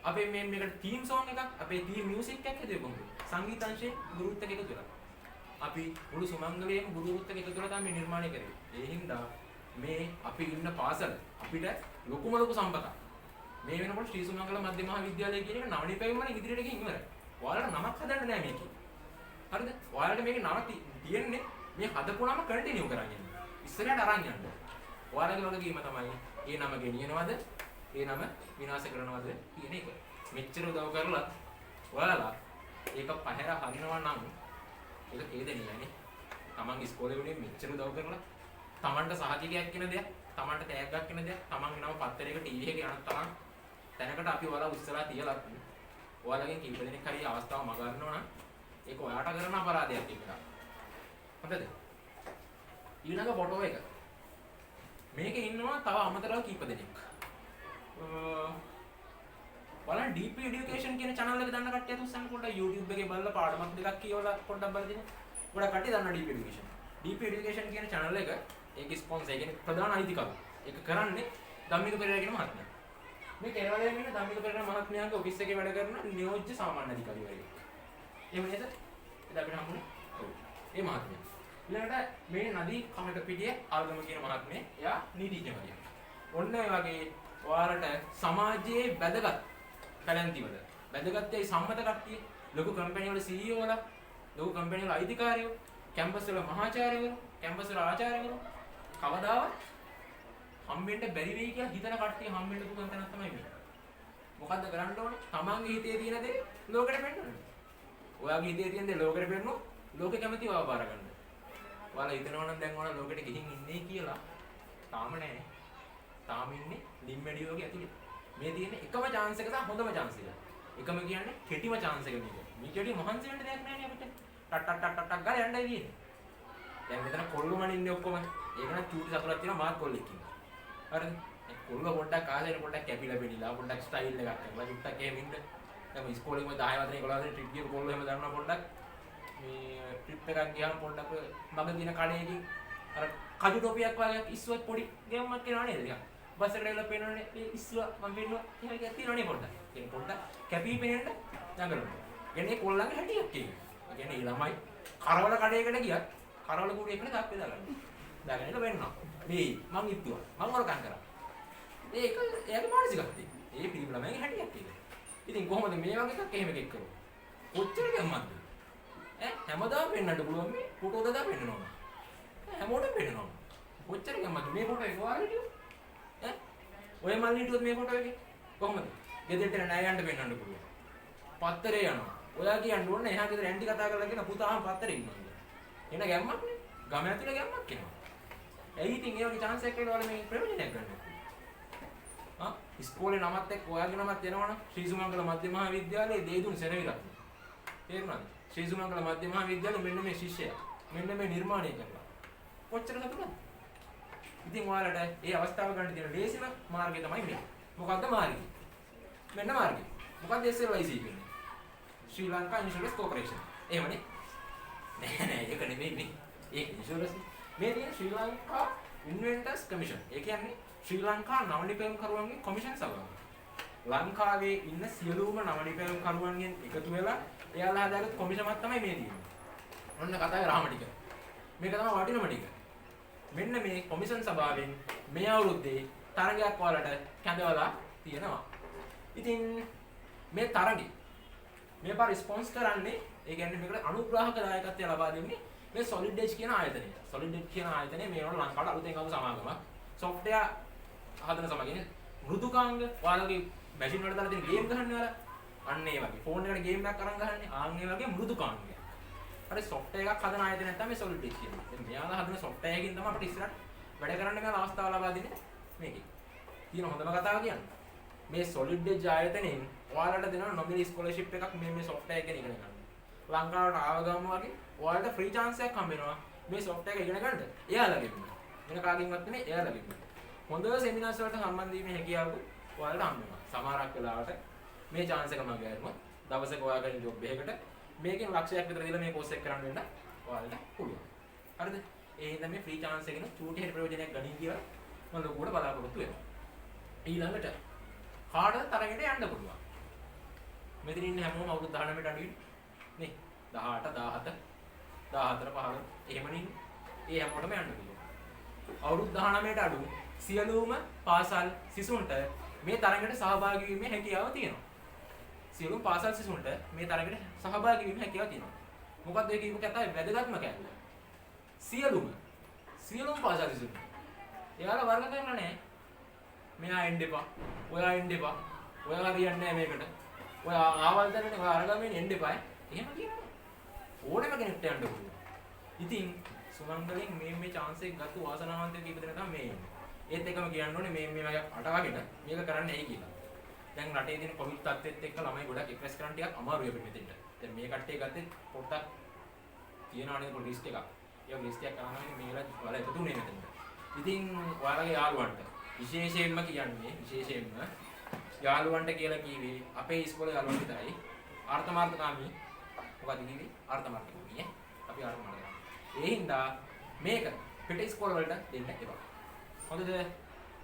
අපේ මේකට තීම් සෝන් එකක්, අපේ තීම් මියුසික් එකක් හදුවේ කොහොමද? සංගීතාංශයේ ගුරුවරුත් එක්ක එකතු වෙලා. අපි මුළු සුමංගලයේම ගුරුවරුත් එක්ක එකතු වෙලා තමයි මේ නිර්මාණය කරේ. ඒ හින්දා මේ අපි ඉන්න පාසල අපිට ලොකුම ලොකු සම්පතක්. මේ වෙනකොට ශ්‍රී සුමංගල මධ්‍ය මහාවිද්‍යාලය කියන එක නවනිපැයුම්ම නේ ඉදිරියට ගිහින් ඉවරයි. ඔයාලට නමක් හදන්න නෑ මේකේ. හරිද? ඔයාලට මේකේ නම තියෙන්නේ මේ හදපු නම කන්ටිනියු කරන් යන්න. ඉස්සරහට අරන් යන්න. ඔයාලගේ වගකීම තමයි ඒ නම ගෙනියනවද? ඒ නම විනාශ කරනවද කියන එක. මෙච්චර උදව් කරලා ඔයාලා ඒක පහැර හරිනවා නම් ඒක හේදෙන්නේ තමන් ඉස්කෝලේ වුණේ මෙච්චර උදව් කරලා තමන්ට සහතිකයක් කියන දෙයක්, තමන්ට තෑග්ගක් කියන දෙයක්, තමන්ගේ නම පත්තරයක ටීවී එකේ යන තරම් තැනකට අපි ඔයාලා උස්සලා තියලා ඔයාලගෙන් කීප දෙනෙක් හරි අවස්ථාව මග ගන්නවා නම් ඒක ඔයාට කරන අපරාධයක් ඒක. හොඳද? ඊළඟ ෆොටෝ එක. මේකේ ඉන්නවා තව අමතරව කීප දෙනෙක්. බලන්න DP Education කියන channel එක දන්න කට්ටියත් උස්සන්න පොඩ්ඩක් YouTube එකේ බලලා පාඩමක් දෙකක් කියවලා පොඩ්ඩක් බලලා දින. ගොඩක් කට්ටිය දන්නවා DP Education. DP Education කියන channel එක ඒකේ ස්පොන්සර් ඒ කියන්නේ ප්‍රධාන අයිතිකරු. ඒක කරන්නේ ධම්මික පෙරේරා කියන මහත්මයා. මේ කෙරවලේ ඉන්න ධම්මික පෙරේරා මහත්මයාගේ ඔෆිස් එකේ වැඩ කරන නියෝජ්‍ය සාමාන්‍ය අධිකාරිවරයෙක්. එහෙම නේද? එදා අපිට හම්බුනේ. ඔව්. ඒ මහත්මයා. ඊළඟට මේ නදී කමක පිටියේ ආල්ගම කියන මහත්මයා එයා නීතිඥවරියක්. ඔන්න ඒ වගේ ඔයාලට සමාජයේ වැදගත් පැලැන්තිවල වැදගත් ඒ සම්මත කට්ටිය ලොකු කම්පැනි වල CEO ලා ලොකු කම්පැනි වල අයිතිකාරයෝ කැම්පස් වල මහාචාර්යවරු කැම්පස් වල ආචාර්යවරු කවදාවත් හම්බෙන්න බැරි වෙයි කියලා හිතන කට්ටිය හම්බෙන්න පුළුවන් තැනක් තමයි මේ. මොකද්ද කරන්න ඕනේ? තමන්ගේ හිතේ තියෙන දේ ලෝකෙට පෙන්නන්න. ඔයාගේ හිතේ තියෙන දේ ලෝකෙට පෙන්නොත් ලෝකෙ කැමති ඔයාව බාර ගන්න. ඔයාලා හිතනවා නම් දැන් ඔයාලා ලෝකෙට ගිහින් ඉන්නේ කියලා තාම නෑ. තාම ඉන්නේ ලිම්මැඩියෝගේ ඇතුලේ. මේ තියෙන එකම chance එක තමයි හොඳම chance එක. එකම කියන්නේ කෙටිම chance එක මේක. මේ කෙටි මහන්සි වෙන්න දෙයක් නෑනේ අපිට. ටක් ගාලා යන්නයි තියෙන්නේ. දැන් මෙතන කොල්ලෝමන් ඉන්නේ ඔක්කොම. ඒක නම් චූටි සතුරක් තියෙනවා මාත් කොල්ලෙක් ඉන්නවා. හරිද? කොල්ලෝ පොඩ්ඩක් කාලේ පොඩ්ඩක් කැපිලා පෙනිලා පොඩ්ඩක් ස්ටයිල් එකක් කරලා චුට්ටක් එහෙම ඉන්න. දැන් මේ ඉස්කෝලේ ඉන්න 10 වදිනේ 11 වදිනේ ට්‍රිප් ගියපු කොල්ලෝ එහෙම දන්නවා පොඩ්ඩක්. මේ ට්‍රිප් එකක් ගියාම පොඩ්ඩක් මග දින කඩේකින් අර කජු ටෝපියක් වගේ ඉස්සුවත් පොඩි ගේමක් කරනවා නේද ටිකක්. බස් එකට ගිහලා පේනවනේ මේ ඉස්සුව මම පේනවා එහෙම එකක් තියෙනවනේ පොඩ්ඩක්. ඒ පොඩ්ඩක් කැපී පෙනෙන්න දඟලනවා. කියන්නේ කොල්ලන්ගේ හැටියක් ඒක. ඒ කියන්නේ ඒ ළමයි කරවල කඩේකට ගියත් කරවල කුඩේකට තාප්පේ දාගන්න. දාගෙන වෙන්නවා. මේ මං ඉත්තුවා. මං වරකම් කරා. ඒක එයාගේ මානසිකත්වය. ඒ පිළිම ළමයිගේ හැටියක් ඒක. ඉතින් කොහොමද මේ වගේ එකක් එහෙම එකක් කරුවා? කොච්චර ගැම්මක්ද? හැමදාම පෙන්වන්න පුළුවන් මේ ෆොටෝ දාලා පෙන්වනවා. හැමෝටම පෙන්වනවා. කොච්චර ගැම්මක්ද මේ ෆොටෝ එක ඔයාලට? ඔය මල්ලි හිටුවත් මේ ෆොටෝ එකේ කොහොමද? ගෙදරට නෑ යන්න පෙන්වන්න පුළුවන්. පත්තරේ යනවා. ඔයා කියන්න ඕනේ එහා ගෙදර ඇන්ටි කතා කරලා කියන පුතාම පත්තරේ ඉන්නවා කියලා. එන ගැම්මක් නේ. ගම ඇතුලේ ගැම්මක් එනවා. ඇයි ඉතින් ඒ වගේ chance එකක් එනවල මේ ප්‍රයෝජනයක් ගන්න. ඉස්කෝලේ නමත් එක්ක ඔයාගේ නමත් එනවනම් ශ්‍රී සුමංගල මධ්‍ය මහා විද්‍යාලයේ දේදුන් සෙනවිරත්න. තේරුණාද? ශ්‍රී සුමංගල මධ්‍ය මහා විද්‍යාලයේ මෙන්න මේ ශිෂ්‍යයා. මෙන්න මේ නිර්මාණය කරලා. කොච්චර සතුටුද? ඉතින් ඔයාලට ඒ අවස්ථාව ගන්න තියෙන ලේසිම මාර්ගය තමයි මේ. මොකක්ද මාර්ගය? මෙන්න මාර්ගය. මොකක්ද SLIC කියන්නේ? ශ්‍රී ලංකා ඉන්ෂුරන්ස් කෝපරේෂන්. එහෙමනේ. නෑ ඒක නෙමෙයි මේ. ඒක ඉන්ෂුරන්ස්. මේ තියෙන ශ්‍රී ලංකා ඉන්වෙන්ටර්ස් කමිෂන්. ඒ කියන්නේ ශ්‍රී ලංකා නවනිපැයුම්කරුවන්ගේ කොමිෂන් සභාව. ලංකාවේ ඉන්න සියලුම නවනිපැයුම්කරුවන්ගෙන් එකතු වෙලා එයාලා හදාගත්ත කොමිෂමක් තමයි මේ තියෙන්නේ. ඔන්න කතාවේ රාම ටික. මේක තමයි වටිනම ටික. මෙන්න මේ කොමිෂන් සභාවෙන් මේ අවුරුද්දේ තරගයක් ඔයාලට කැඳවලා තියෙනවා. ඉතින් මේ තරගය මේ පාර ස්පොන්සර් කරන්නේ ඒ කියන්නේ මේකට අනුග්‍රාහක දායකත්වය ලබා දෙන්නේ මේ Solid Edge කියන ආයතනය. Solid Edge කියන ආයතනය මේ වල ලංකාවට අලුතෙන් ආපු සමාගමක්. software හදන සමාගමනේ මෘදුකාංග ඔයාලගේ මැෂින් වලට දාලා තියෙන ගේම් ගහන්නේ ඔයාලා අන්න ඒ වගේ ෆෝන් එකට ගේම් එකක් අරන් ගහන්නේ ආන් ඒ වගේ මෘදුකාංගයක්. අර software එකක් හදන ආයතනයක් තමයි Solid Edge කියන්නේ. දැන් මෙයාලා හදන software එකකින් තමයි අපිට ඉස්සරහට වැඩ කරන්න ගන්න අවස්ථාව ලබා දෙන්නේ මේකේ. තියෙන හොඳම කතාව කියන්නේ මේ Solid Edge ආයතනයෙන් ඔයාලට දෙන nominal scholarship එකක් මේ software එක ඉගෙන ගන්න. ලංකාවට ආව ගමන් වගේ ඔයාලට free chance එකක් හම්බ වෙනවා මේ software එක ඉගෙන ගන්න. එයාලගෙන්. වෙන කාගෙන්වත් නෙමෙයි එයාලගෙන්. හොඳ සෙමිනාර්ස් වලට සම්බන්ධ වීමේ හැකියාව ඔයාලට හම්බ වෙනවා. සමහරක් වෙලාවට මේ chance එක මම ගන්නවා. දවසක ඔයාගෙන ජොබ් එකකට මේකෙන් ලක්ෂයක් විතර දීලා මේ course එක කරන්න වෙන්න ඔයාලට පුළුවන්. හරිද? ඒ හින්දා මේ free chance එකෙන් චූටි හරි ප්‍රයෝජනයක් ගනින් කියලා මම ලොකුවට බලාපොරොත්තු වෙනවා. ඊළඟට කාටද තරගෙට යන්න පුළුවන්. මෙතන ඉන්න හැමෝම අවුරුදු 19ට අඩුයි නේ 18 17 14 15 එහෙමනේ ඒ හැමෝටම යන්න පුළුවන්. අවුරුදු 19ට අඩු සියලුම පාසල් සිසුන්ට මේ තරගයට සහභාගී වීමේ හැකියාව තියෙනවා. සියලුම පාසල් සිසුන්ට මේ තරගයට සහභාගී වීමේ හැකියාව තියෙනවා. මොකද්ද ඒ කියපු කතාවේ වැදගත්ම කැලේ? සියලුම පාසල් සිසුන්. එයාලා වර්ග කරලා නැහැ. මෙයා එන්න එපා. ඔයා එන්න එපා. ඔයා හරියන්නේ නැහැ මේකට. ඔයා ආවල් දැනනේ ඔයා අරගමෙන් එන්න එපා. එහෙම කියනවා. ඕනෙම කෙනෙක්ට යන්න පුළුවන්. ඉතින් සුමංගලෙන් මේ chance එක ගත්ත වාසනාවන්තයෙක් කීප දෙනා තමයි මේ ඉන්නේ. ඒත් එකම කියන්න ඕනේ මේ වගේ අටවගෙන මේක කරන්න ඇයි කියලා. දැන් රටේ තියෙන කොවිඩ් තත්ත්වෙත් එක්ක ළමයි ගොඩක් එක්ස්ප්‍රෙස් කරන්න ටිකක් අමාරුයි අපිට මෙතෙන්ට. දැන් මේ කට්ටිය ගත්තේ පොඩ්ඩක් තියනවනේ පොඩි රිස්ක් එකක්. ඒ රිස්ක් එකක් කරනවා මේලා වල එකතුනේ මෙතෙන්ට. ඉතින් ඔයාලගේ යාළුවන්ට විශේෂයෙන්ම යාළුවන්ට කියලා කිව්වේ අපේ ඉස්කෝලේ යාළුවන්ට විතරයි. ආර්ථමාර්ථකාමී මොකද කිව්වේ? ආර්ථමාර්ථකාමී ඈ. අපි ආර්ථමාර්ථකාමී. ඒ හින්දා මේක පිට ඉස්කෝල වලට දෙන්න එපා. හොඳද?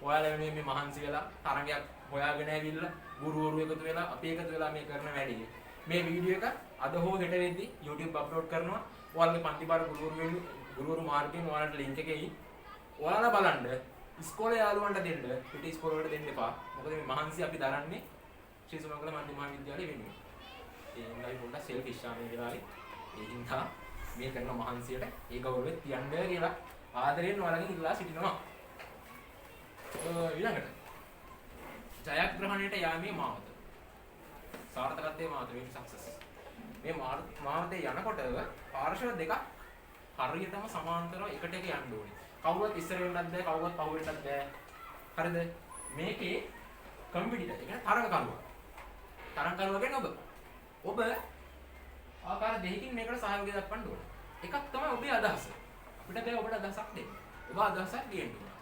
ඔයාලා වෙනුවෙන් මේ මහන්සි වෙලා තරගයක් හොයාගෙන ඇවිල්ලා ගුරුවරු එකතු වෙලා අපි එකතු වෙලා මේ කරන වැඩේ. මේ වීඩියෝ එක අද හෝ හෙට වෙද්දි YouTube අප්ලෝඩ් කරනවා. ඔයාලගේ පන්ති පාර ගුරුවරු මාර්ගයෙන් ඔයාලට link එක එයි. ඔයාලා බලන්න ඉස්කෝලේ යාළුවන්ට දෙන්න, පිටි ඉස්කෝල වලට දෙන්න එපා. මොකද මේ මහන්සි අපි දරන්නේ ශ්‍රී සුමංගල මධ්‍යම මහාවිද්‍යාලයේ වෙනුවෙන්. ඒ හින්දායි පොඩ්ඩක් සෙල්ෆිෂ් ආන්නේ වෙලාවේ. ඒ හින්දා මේ කරන මහන්සියට ඒ ගෞරවය තියන්න කියලා ආදරයෙන් ඔයාලගෙන් ඉල්ලා සිටිනවා. ඊළඟට ජයග්‍රහණයට යාමේ මාවත. සාර්ථකත්වයේ මාවත වෙන්නේ සක්සස්. මේ මාවතේ යනකොට පාර්ශ්ව දෙකක් හරියටම සමාන්තරව එකට එක යන්න ඕනේ. කවුරුත් ඉස්සර වෙන්නත් බෑ, කවුරුත් පහු වෙන්නත් බෑ. හරිද? මේකේ කම්පිටිටර්, ඒ කියන්නේ තරඟකරුවා. තරඟකරුවා කියන්නේ ඔබ ආකාර දෙකකින් මේකට සහයෝගය දක්වන්න ඕනේ. එකක් තමයි ඔබේ අදහස. අපිට බෑ ඔබට අදහසක් දෙන්න. ඔබ අදහසක් ගේන්න ඕනේ.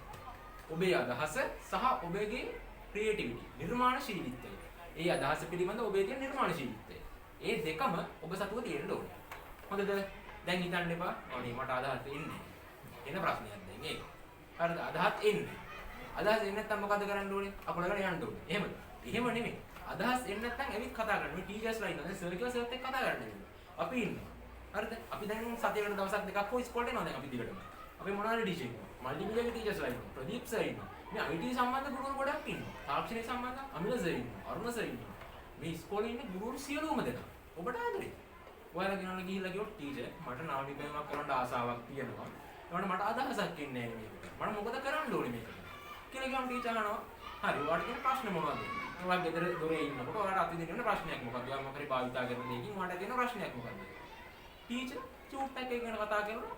ඔබේ අදහස සහ ඔබගේ ක්‍රියේටිවිටි, නිර්මාණශීලීත්වය. ඒ අදහස පිළිබඳ ඔබේ තියෙන නිර්මාණශීලීත්වය. ඒ දෙකම ඔබ සතුව තියෙන්න ඕනේ. හොඳද? දැන් හිතන්න එපා. අනේ මට අදහස් එන්නේ. එන ප්‍රශ්නයක් දැන් ඒක. හරිද? අදහස් එන්නේ. අදහස් එන්නේ නැත්නම් මොකද කරන්න ඕනේ? අකුලකට යන්න ඕනේ. එහෙමද? එහෙම නෙමෙයි. අදහස් එන්නේ නැත්නම් ඇවිත් කතා කරන්න. මේ ටීචර්ස්ලා ඉන්නවා. සර් කියලා සර්ත් එක්ක කතා කරන්න. අපි ඉන්නවා. හරිද? අපි දැන් සතියකට දවසක් දෙකක් හොයි ඉස්කෝලේට එනවා දැන් අපි දිගටම. අපි මොනවාරි ටීචර් ඉන්නවා. මල්ටිමීඩියා ටීචර්ස්ලා ඉන්නවා. ප්‍රදීප් සර් ඉන්නවා. මේ IT සම්බන්ධ ගුරුවරු ගොඩක් ඉන්නවා. තාක්ෂණික සම්බන්ධ අමිල සර් ඉන්නවා. අරුණ සර් ඉන්නවා. මේ ඉස්කෝලේ ඉන්න ගුරුවරු සියලුම දෙනා. ඔබට ආදරේ. ඔයාලා ගෙනල්ලා ගිහිල්ලා කිව්වොත් ටීචර් මට නාමිකයමක් කරන්න ආසාවක් තියෙනවා. ඒකට මට අදහසක් ඉන්නේ නැහැ මේකට. මම මොකද කරන්න ඕනේ මේකට? කියලා ගියාම ටීචර් අහනවා. හරි ඔයාලට තියෙන ප්‍රශ්න මොනවද? ඔයාලා ගෙදර දොරේ ඉන්නකොට ඔයාලට අතිදින ප්‍රශ්නයක් මොකක්ද? ඔයාලා මොකරි භාවිතා කරන දෙයකින් ඔයාලට තියෙන ප්‍රශ්නයක් මොකක්ද? ටීචර් චූට්ටක් එක ගැන කතා කරනවා.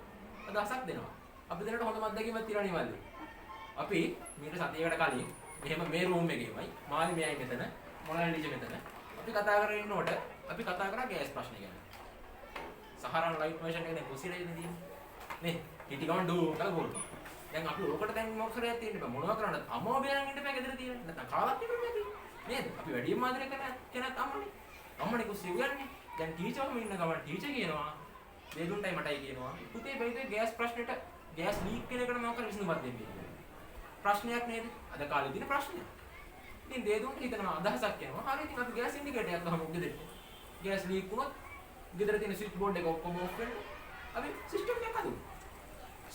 අදහසක් දෙනවා. අපි දෙන්නට හොඳ මද්දකින්වත් තියලා නෙවල්ද? අපි මීට සතියකට කලින් මෙහෙම මේ රූම් එකේමයි මාළි මෙයයි මෙතන මොනාලිජ මෙතන අපි කතා කරගෙන ඉන්නකොට අපි කතා කරා ගෑස් ප්‍රශ්න ගැන. සහරන් ලයිට් වර්ෂන් එකේ කුසිරේ ඉඳී නේ හිටි ගමන් ඩෝ කියලා ගෝල්. දැන් අපි ඔකට දැන් මොකක් කරයක් තියෙන්න බෑ මොනවා කරන්නද? අම්මව බේරන් ඉන්න බෑ ගෙදර තියෙන. නැත්නම් කාලක් ඉන්න බෑ නේද? අපි වැඩිම ආදරය කරන කෙනෙක් අම්මනේ. අම්මනේ කුසිය උයන්නේ. දැන් ටීචර්ම ඉන්න ගමන් ටීචර් කියනවා වේදුන්ටයි මටයි කියනවා. පුතේ බයිදේ ගෑස් ප්‍රශ්නෙට ගෑස් ලීක් වෙන එකට මොකක් කර විසඳුමක් දෙන්නේ. ප්‍රශ්නයක් නේද? අද කාලේ තියෙන ප්‍රශ්නයක්. ඉතින් දේදුන්ට හිතනවා අදහසක් එනවා. හරි ඉතින් අපි ගෑස් ඉන්ඩිකේටර් එකක් ගහමු ගෙදරට. ගෑස් ලීක් වුණොත් ගෙදර තියෙන ස්විච් බෝඩ් එක ඔක්කොම ඔෆ් වෙන්න. අපි සිස්ටම් එකක් හදුවා.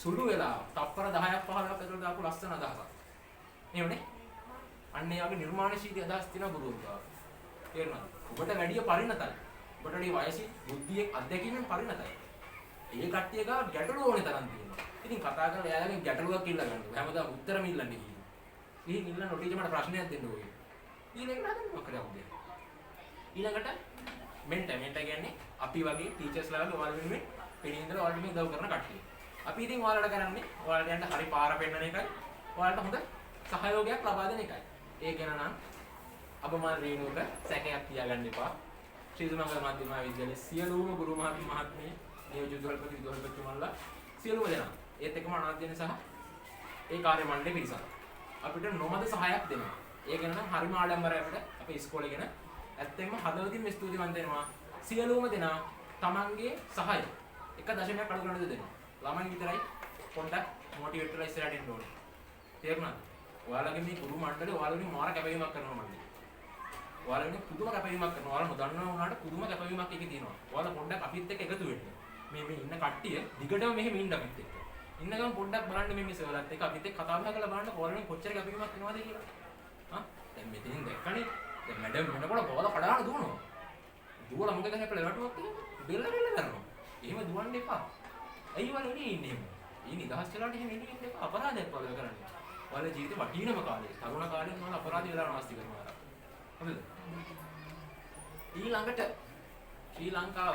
සුළු වෙලා තප්පර 10ක් 15ක් ඇතුළත දාපු ලස්සන අදහසක්. නේවනේ? අන්න ඒ වගේ නිර්මාණශීලී අදහස් තියෙන ගුරුවරුන්ට. තේරුණාද? ඔබට වැඩි පරිණතයි. ඔබට වැඩි වයසින් බුද්ධියේ අධ්‍යක්ීමෙන් පරිණතයි. ඒ කට්ටිය ගාව ගැටලු ඕනේ තරම් තියෙනවා. ඉතින් කතා කරලා එයාලගෙන් ගැටලුවක් ඉල්ල ගන්න. හැමදාම උත්තරම ඉල්ලන්නේ කිව්වා. ඉතින් ඉල්ලන ටීචර් මට ප්‍රශ්නයක් දෙන්න ඕනේ. ඊළඟට හදන්න මොකද අවුද? ඊළඟට මෙන්ටර් කියන්නේ අපි වගේ ටීචර්ස්ලා වගේ ඔයාලා වෙනුවෙන් පෙනී ඉඳලා ඔයාලට මේ උදව් කරන කට්ටිය. අපි ඉතින් ඔයාලට කරන්නේ ඔයාලට යන්න හරි පාර පෙන්නන එකයි. ඔයාලට හොඳ සහයෝගයක් ලබා දෙන එකයි. ඒ ගැන නම් අපමාන රේණුක සැකයක් තියාගන්න එපා. ශ්‍රී සුමංගල මධ්‍යම විද්‍යාලයේ සියලුම ගුරු මහත්මී නියෝජ්‍ය විදුහල්පතිතුමන්ලා සියලුම දෙනා ඒත් එක්කම අනාධ්‍යයන සහ ඒ කාර්ය මණ්ඩලයේ පිරිසක් අපිට නොමද සහායක් දෙනවා. ඒ ගැන නම් හරිම ආඩම්බරයි අපිට අපේ ඉස්කෝලේ ගැන. ඇත්තෙන්ම හදවතින්ම ස්තුතිවන්ත වෙනවා. සියලුම දෙනා තමන්ගේ සහාය 1.5ක් අඩු කරන්න දෙනවා. ළමයි විතරයි පොඩ්ඩක් මොටිවේට් කරලා ඉස්සරහට එන්න ඕනේ. තේරුණාද? ඔයාලගේ මේ ගුරු මණ්ඩලය ඔයාලගෙන් මාර කැපවීමක් කරනවා මණ්ඩලය. ඔයාලගෙන් පුදුම කැපවීමක් කරනවා. ඔයාලා නොදන්නවා වුණාට පුදුම කැපවීමක් එකේ තියෙනවා. ඔයාලා පොඩ්ඩක් අපිත් එක්ක එකතු වෙන්න. මේ ඉන්න කට්ටිය දිගටම මෙහෙම ඉන්න අපිත් එක්ක. ඉන්න ගමන් පොඩ්ඩක් බලන්න මේ මිසවලත් එක්ක අපිත් එක්ක කතා බහ කරලා බලන්න ඔයාලගෙන් කොච්චර කැපවීමක් වෙනවද කියලා. හා දැන් මෙතනින් දැක්කනේ. දැන් මැඩම් වෙනකොට බෝල කඩාන දුවනවා. දුවලා මොකද කරන්නේ අපේ රටුවක් තියෙන්නේ? බෙල්ල කරනවා. එහෙම දුවන්න එපා. ඇයි වල ඉන්නේ එහෙම? ඊ නිදහස් වෙලාට එහෙම ඉන්නේ එපා. අපරාධයක් වගේ කරන්නේ. ඔයාලේ ජීවිතේ වටිනම කාලේ, තරුණ කාලේ මොන අපරාධ වෙලා නැස්ති කරනවා. හරිද? ඊළඟට ශ්‍රී ලංකාව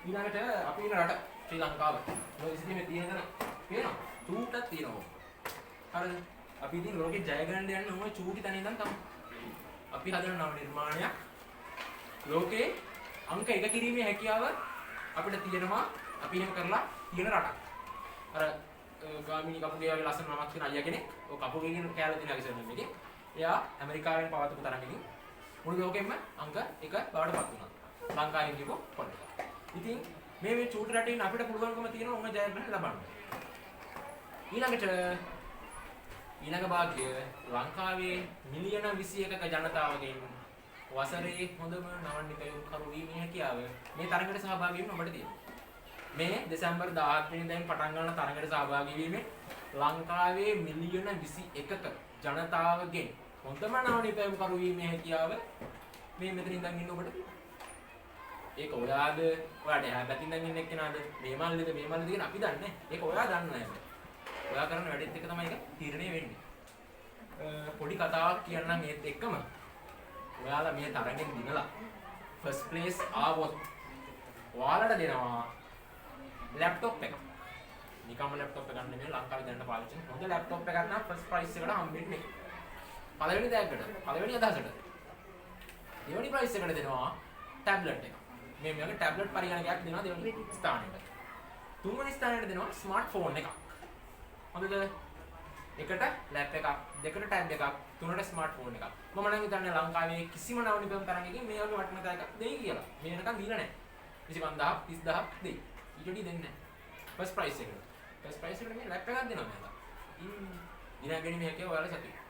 ඊළඟට අපි ඉන්න රට ශ්‍රී ලංකාව. ඔය ඉතින් තියෙන පේනවා. චූටක් තියෙනවා. හරිද? අපි ඉතින් ලෝකේ ජය ගන්න යන්නේ ඕන චූටි තැන ඉඳන් තමයි. අපි හදන නව නිර්මාණයක් ලෝකේ අංක 1 කිරීමේ හැකියාව අපිට තියෙනවා. අපි එහෙම කරලා තියෙන රටක්. අර ගාමිණී කපුගේ වගේ ලස්සන නමක් තියෙන අයියා කෙනෙක්. ඔය කපුගේ කියන කැලේ තියෙන අගසන මේකේ. එයා ඇමරිකාවෙන් පවත්වපු තරඟකින් මුළු ලෝකෙම අංක 1 බවට පත් වුණා. ලංකාවෙන් කියපො පොඩ්ඩක්. ඉතින් මේ චූටි රටේ ඉන්න අපිට පුළුවන්කම තියෙනවා උන්ව ජයග්‍රහණ ලබන්න. ඊළඟ භාගය ලංකාවේ මිලියන 21ක ජනතාවගෙන් වසරේ හොඳම නවනිපැයුම් කරු වීමේ හැකියාව මේ තරඟයට සහභාගී වෙන්න ඔබට තියෙනවා. මේ දෙසැම්බර් 17 වෙනිදායින් පටන් ගන්න තරඟයට සහභාගී වීමෙන් ලංකාවේ මිලියන 21ක ජනතාවගෙන් හොඳම නවනිපැයුම් කරු වීමේ හැකියාව මේ මෙතන ඉඳන් ඉන්න ඔබට තියෙනවා. ඒක ඔයාද ඔයාට එහා පැතින් ඉඳන් ඉන්න එක්කෙනාද මේ මල්ලිද කියන අපි දන්නේ නැහැ. ඒක ඔයා දන්නේ නැහැ. ඔයා කරන වැඩෙත් එක තමයි ඒක තීරණය වෙන්නේ. පොඩි කතාවක් කියන්නම් ඒත් එක්කම ඔයාලා මේ තරගෙන් දිනලා ෆස්ට් ප්ලේස් ආවොත් ඔයාලට දෙනවා ලැප්ටොප් එක. නිකම්ම ලැප්ටොප් එකක් නෙමෙයි ලංකාවේ දැනට පාවිච්චි කරන හොඳ ලැප්ටොප් එකක් නම් ෆස්ට් ප්‍රයිස් එකට හම්බෙන්නේ. පළවෙනි දෑගකට පළවෙනි අදහසට. දෙවෙනි ප්‍රයිස් එකට දෙනවා ටැබ්ලට් එක. මේක ටැබ්ලට් පරිගණකයක් දෙනවා දෙවෙනි ස්ථානෙට. තුන්වෙනි ස්ථානෙට දෙනවා ස්මාර්ට්ෆෝන් එකක්. හොඳද? එකට ලැප් එකක්, දෙකට ටැබ් එකක්, තුනට ස්මාර්ට්ෆෝන් එකක්. මම නම් හිතන්නේ ලංකාවේ කිසිම නවනිපැයුම් තරඟයකින් මේ වගේ වටිනා එකක් දෙයි කියලා. මේ වෙනකන් දීලා නැහැ. 25000 30000 දෙයි. ඊටදී දෙන්නේ නැහැ. ෆස්ට් ප්‍රයිස් එකට. ෆස්ට් ප්‍රයිස් එකට මේ ලැප් එකක් දෙනවා මෙයාලා. ඉතින් ගැනීම හැකියාව ඔයාලා සතුයි.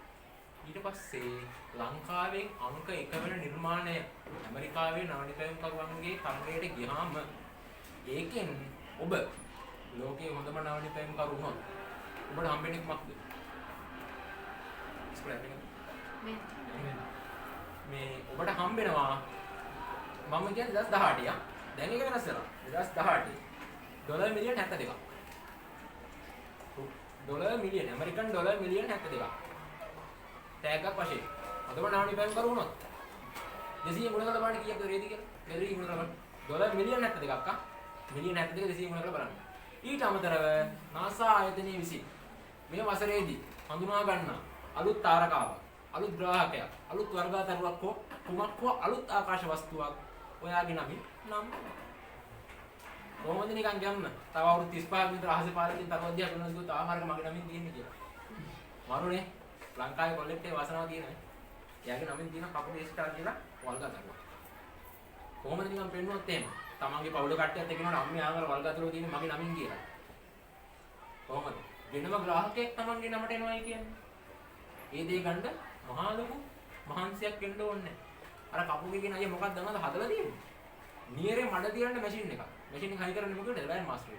ඊට පස්සේ ලංකාවෙන් අංක 1 වෙන නිර්මාණය ඇමරිකාවේ නවනිපැයුම් කරුවන්ගේ තරඟයට ගියාම ඒකෙන් ඔබ ලෝකයේ හොඳම නවනිපැයුම් කරු වුණොත් ඔබට හම්බෙන්නේ මොකක්ද? මේ ඔබට හම්බෙනවා මම කියන්නේ 2018 යා. දැන් ඒක වෙනස් වෙනවා. 2018 ඩොලර් මිලියන 72ක්. ඩොලර් මිලියන ඇමරිකන් ඩොලර් මිලියන 72ක්. ටැග් එකක් වශයෙන්. අදම නවනිපැයුම් කරු වුණොත් 200 ගුණ කරලා බලන්න කීයක් දරේද කියලා. 200 ගුණ කරලා ඩොලර් මිලියන 72ක් ආ. මිලියන 72 200 ගුණ කරලා බලන්න. ඊට අමතරව NASA ආයතනයේ විසින් මේ වසරේදී හඳුනා ගන්නා අලුත් තාරකාවක්, අලුත් ග්‍රහකයක්, අලුත් වර්ගාතරුවක් හෝ කුමක් හෝ අලුත් ආකාශ වස්තුවක් ඔයාගේ නමින් නම් කොහොමද නිකන් ගන්න? තව අවුරුදු 35ක් විතර අහසේ පාරකින් තරුවක් දිහා බලන දුව තාමාරක මගේ නමින් තියෙන්නේ කියලා. මරුනේ ලංකාවේ කොල්ලෙක්ගේ වාසනාව තියෙනවා. එයාගේ නමින් තියෙන කපුගේ ස්ටාර් කියලා වල්ගාතරුවක්. කොහොමද නිකන් පෙන්නුවොත් එහෙම? තමන්ගේ පවුල කට්ටියත් එක්කනට අම්මේ ආවල වල්ගාතරුව තියෙන්නේ මගේ නමින් කියලා. කොහොමද? වෙනම ග්‍රාහකයෙක් තමන්ගේ නමට එනවයි කියන්නේ. ඒ දේ ගන්න මහා ලොකු මහන්සියක් වෙන්න ඕනේ. අර කපුගේ කියන අය මොකක්ද දන්නවද හදලා තියෙන්නේ? නියරේ මඩ තියන්න මැෂින් එකක්. මැෂින් එක හයි කරන්නේ මොකද? ලෑම් මාස්ටර්.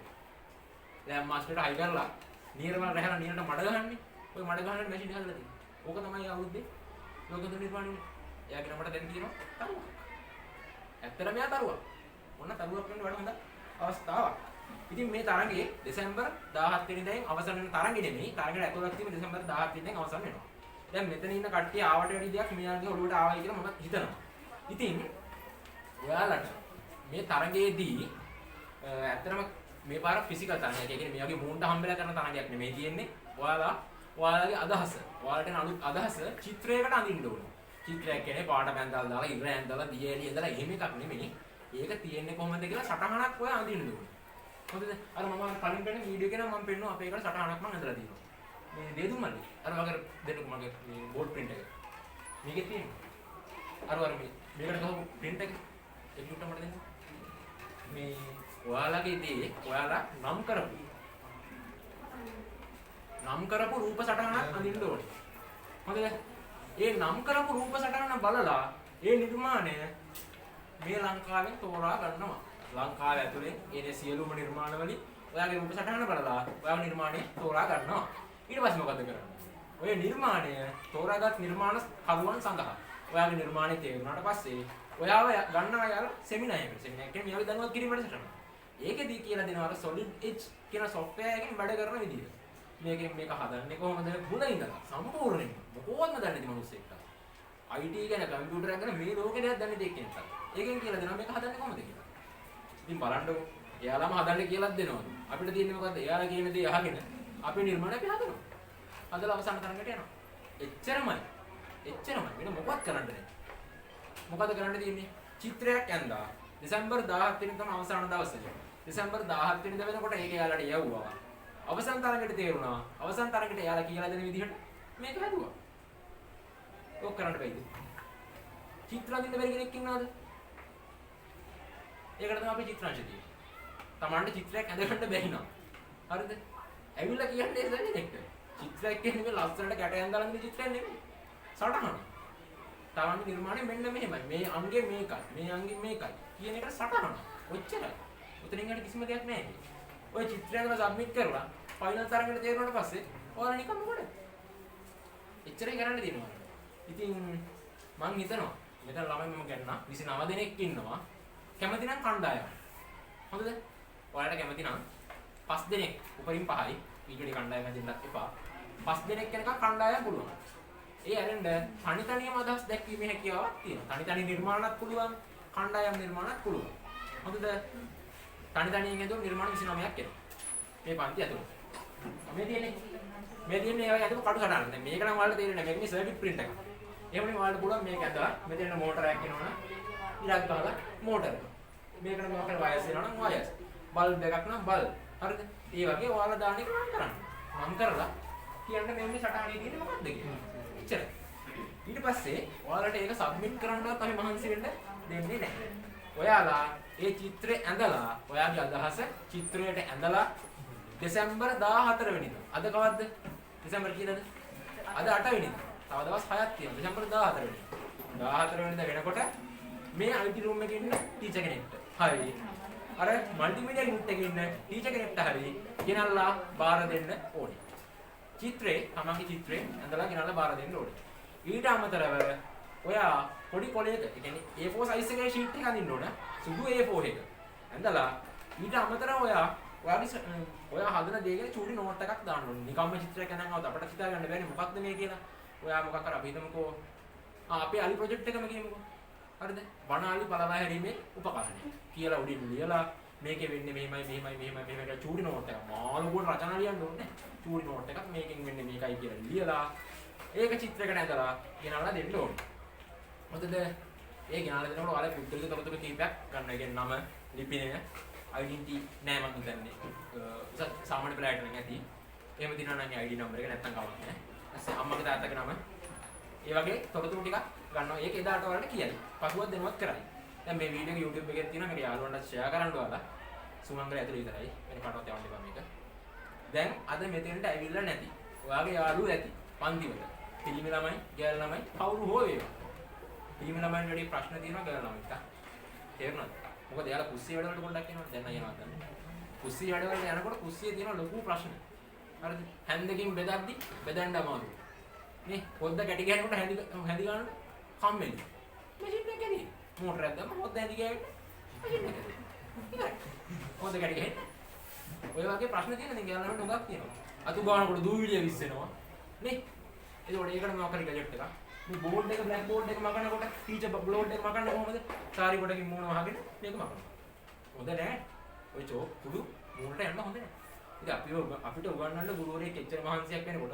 ලෑම් මාස්ටර්ට හයි කරලා නියර වල රැහලා නියරට මඩ ගහන්නේ. ඔය මඩ ගහන මැෂින් එක හදලා තියෙන්නේ. ඕක තමයි අවුරුද්දේ ලෝක නිර්මාණය. එයාගේ නමට දැන් තියෙනවා තරුවක්. ඇත්තටම එයා තරුවක්. ඔන්න තරුවක් වෙන්න වඩා හොඳ අවස්ථාවක්. ඉතින් මේ තරඟයේ දෙසැම්බර් 17 වෙනිදායින් අවසන් වෙන තරඟෙ නෙමෙයි. තරඟයට ඇතුළත් වීම දෙසැම්බර් 17 වෙනිදායින් අවසන් වෙනවා. දැන් මෙතන ඉන්න කට්ටිය ආවට වැඩි දෙයක් මෙයාගේ ඔළුවට ආවයි කියලා මම හිතනවා. ඉතින් ඔයාලට මේ තරඟයේදී ඇත්තටම මේ පාර ෆිසිකල් තරඟයක්. ඒ කියන්නේ මෙයාගේ මූණට හම්බෙලා කරන තරඟයක් නෙමෙයි තියෙන්නේ. ඔයාලගේ අදහස. ඔයාලට එන අලුත් අදහස චිත්‍රයකට අඳින්න ඕනේ. චිත්‍රයක් කියන්නේ පාට පැන්දල් දාලා ඉර ඇඳලා දියේලිය ඉඳලා එහෙම එකක් නෙමෙයි. ඒක තියෙන්නේ කොහොමද කියලා සටහනක් ඔය අඳින්න ඕනේ. හොඳද? අර මම කලින් පෙන්න වීඩියෝ එකේ නම් මම පෙන්නුවා අපේ එකට සටහනක් මම ඇඳලා තියෙනවා. මේ දේදුම් මල්ලි. අර වගේ දෙන්නකො මගේ මේ බෝඩ් print එක. මේකේ තියෙනවා. අර මේකට ගහපු print එක ඒක උඩට මට දෙන්න. මේ ඔයාලගේ දේ ඔයාලා නම් කරපු රූප සටහනක් අඳින්න ඕනේ. හොඳද? ඒ නම් කරපු රූප සටහන බලලා ඒ නිර්මාණය මේ ලංකාවෙන් තෝරා ගන්නවා. ලංකාව ඇතුලේ ඒ සියලුම නිර්මාණ වලින් ඔයාගේ රූප සටහන බලලා ඔයාගේ නිර්මාණය තෝරා ගන්නවා. ඊට පස්සේ මොකද කරන්නේ? ඔය නිර්මාණය තෝරාගත් නිර්මාණ කරුවන් සඳහා ඔයාගේ නිර්මාණය තේරුණාට පස්සේ ඔයාව ගන්නවා යාලා සෙමිනාර් එකකට. සෙමිනාර් එකේ මෙයාගේ දැනුවත් කිරීම වැඩසටහන. ඒකෙදී කියලා දෙනවා අර solid edge කියන software එකකින් වැඩ කරන විදිය. මේක හදන්නේ කොහොමද? මුල ඉඳලා සම්පූර්ණයෙන්ම මොකෝත්ම දන්නේ නැති මිනිස්සෙක්. IT ගැන කම්පියුටර් ගැන මේ ලෝකේ දෙයක් දන්නේ දෙයක් කෙනෙක්. ඒකෙන් කියලා දෙනවා මේක හදන්නේ කොහොමද කියලා. ඉතින් බලන්නකො එයාලම හදන්න කියලාත් දෙනවා. අපිට තියෙන්නේ මොකද්ද? එයාලා කියන දේ අහගෙන අපේ නිර්මාණය අපි හදනවා. හදලා අවසන් තරඟට යනවා. එච්චරමයි. වෙන මොකවත් කරන්න නැහැ. මොකද කරන්න තියෙන්නේ? චිත්‍රයක් ඇඳලා දෙසැම්බර් 17 වෙනිදා තමයි අවසාන දවසේ. දෙසැම්බර් 17 වෙනිදා වෙනකොට ඒක එයාලට යවුවා. අවසන් තරඟට තේරුණා. අවසන් තරඟට එයාලා කියලා දෙන විදිහට මේක හදුවා. ඔක් කරන්න බැයිද? චිත්‍ර අඳින්න බැරි කෙනෙක් ඉන්නවද? ඒකට තමයි අපි චිත්‍රාංශ තියෙන්නේ. Tamante චිත්‍රයක් ඇඳගන්න බැරි නම්. හරිද? ඇවිල්ලා කියන්නේ ඒසන්නේ එක්ක. චිත්‍රයක් කියන්නේ මේ ලස්සනට ගැට ඇඳලා ඉන්න චිත්‍රයක් නෙමෙයි. සටහන. තමන්ගේ නිර්මාණය මෙන්න මෙහෙමයි. මේ අංගේ මේකයි. මේ අංගේ මේකයි. කියන එකට සටහන. ඔච්චරයි. උතනින් යන කිසිම දෙයක් නැහැ. ඔය චිත්‍රය අඳලා සබ්මිට් කරලා ෆයිනල් තරඟට තේරුණාට පස්සේ ඔයාලා නිකම්ම මොකද? එච්චරයි කරන්න දෙනවා. ඉතින් මං හිතනවා මෙතන ළමයි මම ගන්න 29 දෙනෙක් ඉන්නවා. කැමති නම් කණ්ඩායම. හොඳද? ඔයාලට කැමති නම් 5 දෙනෙක් උපරිම 5යි. ඊටදී කණ්ඩායම දෙන්නත් එපා. 5 දෙනෙක් වෙනකන් කණ්ඩායම පුළුවන්. ඒ ඇරෙන්න තනි තනියම අදහස් දැක්වීමේ හැකියාවක් තියෙනවා. තනි තනි නිර්මාණත් පුළුවන්, කණ්ඩායම් නිර්මාණත් පුළුවන්. හොඳද? තනි තනියෙන් හදුව නිර්මාණ 29ක් එනවා. මේ පන්ති ඇතුළේ. මේ තියෙන්නේ ඒවා ඇතුළේ කටු සටහන. දැන් මේක නම් ඔයාලට තේරෙන්නේ නැහැ. මේක මේ සර්කිට් ප්‍රින්ට් එකක්. එහෙමනේ ඔයාලට පුළුවන් මේක ඇඳලා මෙතන මෝටරයක් එනවනම් ඉරක් ගහලා මෝටර. මේකට මොකක්ද වයස් එනවනම් වයස්. බල්බ් එකක් නම් බල්බ්. හරිද? ඒ වගේ ඔයාලා දාන එක නම් කරන්න. මම කරලා කියන්න මේ සටහනේ තියෙන්නේ මොකක්ද කියලා. එච්චරයි. ඊට පස්සේ ඔයාලට ඒක සබ්මිට් කරන්නවත් අපි මහන්සි වෙන්න දෙන්නේ නැහැ. ඔයාලා ඒ චිත්‍රය ඇඳලා ඔයාගේ අදහස චිත්‍රයට ඇඳලා දෙසැම්බර් 14 වෙනිදා. අද කවද්ද? දෙසැම්බර් කීයද? අද 8 වෙනිදා. තව දවස් 6ක් තියෙනවා. දෙසැම්බර් 14 වෙනිදා. 14 වෙනිදා වෙනකොට මේ IT room එකේ ඉන්න ටීචර් කෙනෙක්ට. හරි. අර මල්ටිමීඩියා යුනිට් එකේ ඉන්න ටීචර් කෙනෙක්ට හරි ගෙනල්ලා බාර දෙන්න ඕනේ. චිත්‍රේ තමන්ගේ චිත්‍රේ ඇඳලා ගෙනල්ලා බාර දෙන්න ඕනේ. ඊට අමතරව ඔයා පොඩි කොලයක, ඒ කියන්නේ A4 size එකේ sheet එක අඳින්න ඕන. සුදු A4 එක. ඇඳලා ඊට අමතරව ඔයා හදන දේ ගැන චූටි නෝට් එකක් දාන්න ඕනේ. නිකම්ම චිත්‍රයක් අනංගවද අපිට හිතා ගන්න බැරි මොකක්ද මේ කියලා. ඔයා මොකක් කර අපි හිතමුකෝ අපේ අලි ප්‍රොජෙක්ට් එකම කියමුකෝ. හරිද? වනාලි පළවා හැරීමේ උපකරණය කියලා උඩින් ලියලා මේකේ වෙන්නේ මෙහෙමයි කියලා චූටි නෝට් එකක්. මාළුවෝ රචනා ලියන්න ඕනේ. චූටි නෝට් එකක් මේකෙන් වෙන්නේ මේකයි කියලා ලියලා ඒක චිත්‍රයකට ඇඳලා ගෙනල්ලා දෙන්න ඕනේ. මොකද ඒ ගෙනල්ලා දෙනකොට ඔයාලා පුද්ගලික තොරතුරු කීපයක් ගන්න. ඒ කියන්නේ නම, ලිපිනය, identity නෑ මම හිතන්නේ. සාමාන්‍ය පෙළකට නම් ඇති. එහෙම දිනනවා නම් ID number එක නැත්තම් කවන්න නෑ. ඊපස්සේ අම්මගේ තාත්තගේ නම. ඒ වගේ තොරතුරු ටිකක් ගන්නවා. ඒක එදාට ඔයාලට කියයි. පසුවත් දෙනවත් කරයි. දැන් මේ වීඩියෝ එක YouTube එකේ තියෙනවා. මේක යාළුවන්ට share කරන්න ඔයාලා. සුමංගල ඇතුළේ විතරයි. වෙන කාටවත් යවන්න එපා මේක. දැන් අද මෙතෙන්ට ඇවිල්ලා නැති. ඔයාගේ යාළුවෝ ඇති. පන්තිවල. පිළිමි ළමයි, ගෑල් ළමයි කවුරු හෝ වේවා. පිළිමි ළමයින් වැඩි ප්‍රශ්න තියෙනවා ගෑල් ළමයින්ට. තේරුණාද? මොකද එයාලා කුස්සිය වැඩවලට පොඩ්ඩක් එනවා. දැන් අයියනවා ගන්න. කුස්සිය වැඩවලට යනකොට කුස්සියේ තියෙන ලොකු ප්‍රශ්න. හරිද? හැන්දකින් බෙදද්දි බෙදන්න අමාරුයි. නේ පොද්ද කැටි ගන්නකොට හැඳි ගන්න කම්මැලි. මැෂින් එක කැටි. මෝටරයක් දැම්ම පොද්ද හැඳි ගෑවෙන්නේ. මැෂින් එක. ඉතින් පොද්ද කැටි ගහන්නේ. ඔය වගේ ප්‍රශ්න තියෙන ඉතින් ගෑල්ලන්ට උගක් තියෙනවා. අතු ගානකොට දූවිලිය විස්සෙනවා. නේ? ඒකෝට ඒකට මොකක් හරි ගැජට් එකක්. මේ බෝඩ් එක බ්ලැක් බෝඩ් එක මකනකොට ටීචර් බෝඩ් එක මකන්න කොහොමද? සාරි කොටකින් මූණ වහගෙන මේක මකනවා. හොඳ නෑ. ඔය චෝක් කුඩු මූණට යන්න හොඳ නෑ. ඉතින් අපිට උගන්වන්න ගුරුවරයෙක් එච්චර මහන්සියක් වෙනකොට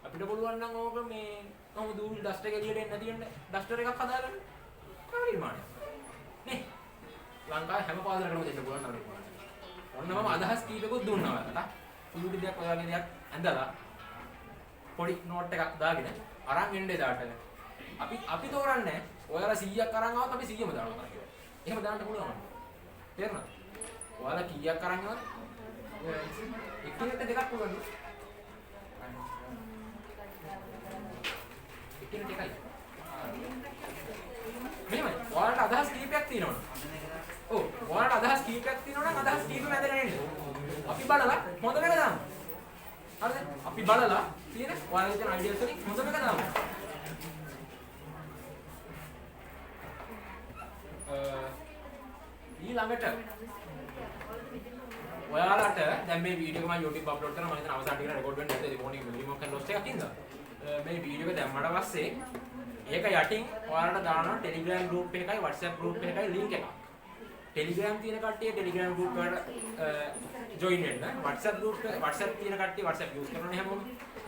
අපිට පුළුවන් නම් ඕක මේ කොහොමද දූවිලි ඩස්ට් එක එළියට එන්න තියෙන්න ඩස්ටර් එකක් හදාගන්න. පරිමාණය. නේ? ලංකාවේ හැම පාසලකටම දෙන්න පුළුවන් නේද? ඔන්න මම අදහස් කීපකුත් දුන්නා ඔයාලට. සුළුටි දෙයක් ඔයාගේ දෙයක් ඇඳලා පොඩි නෝට් එකක් දාගෙන අරන් එන්න එදාට අපි තෝරන්නේ ඔයාලා 100ක් අරන් ආවොත් අපි 100ම දානවා කියලා. එහෙම දාන්න පුළුවන්. තේරුණාද? ඔයාලා කීයක් අරන් ආවද? එකිනෙකට දෙකක් පුළුවන්. එකිනෙකට එකයි. මෙහෙමයි. ඔයාලට අදහස් කීපයක් තියෙනවනේ. ඔව්. ඔයාලට අදහස් කීපයක් තියෙනවා නම් අදහස් කීපෙම ඇදලා එන්න. අපි බලලා හොඳ එක දාමු. හරිද? අපි බලලා තියෙන ඔයාලගේ තියෙන අයිඩියාස් වලින් හොඳම එක දාමු. ඊළඟට ඔයාලට දැන් මේ වීඩියෝ එක මම YouTube අප්ලෝඩ් කරනවා. මම හිතන අවසාන ටිකට රෙකෝඩ් වෙන්න නැද්ද? ඒක මොනින් මෙමරි මොකක් ලොස් එකක් ඉඳලා. මේ වීඩියෝ එක දැම්මට පස්සේ ඒක යටින් ඔයාලට දානවා Telegram group එකකයි WhatsApp group එකකයි link එකක්. Telegram තියෙන කට්ටිය Telegram group එකට join වෙන්න. WhatsApp තියෙන කට්ටිය WhatsApp use කරනවා හැමෝම.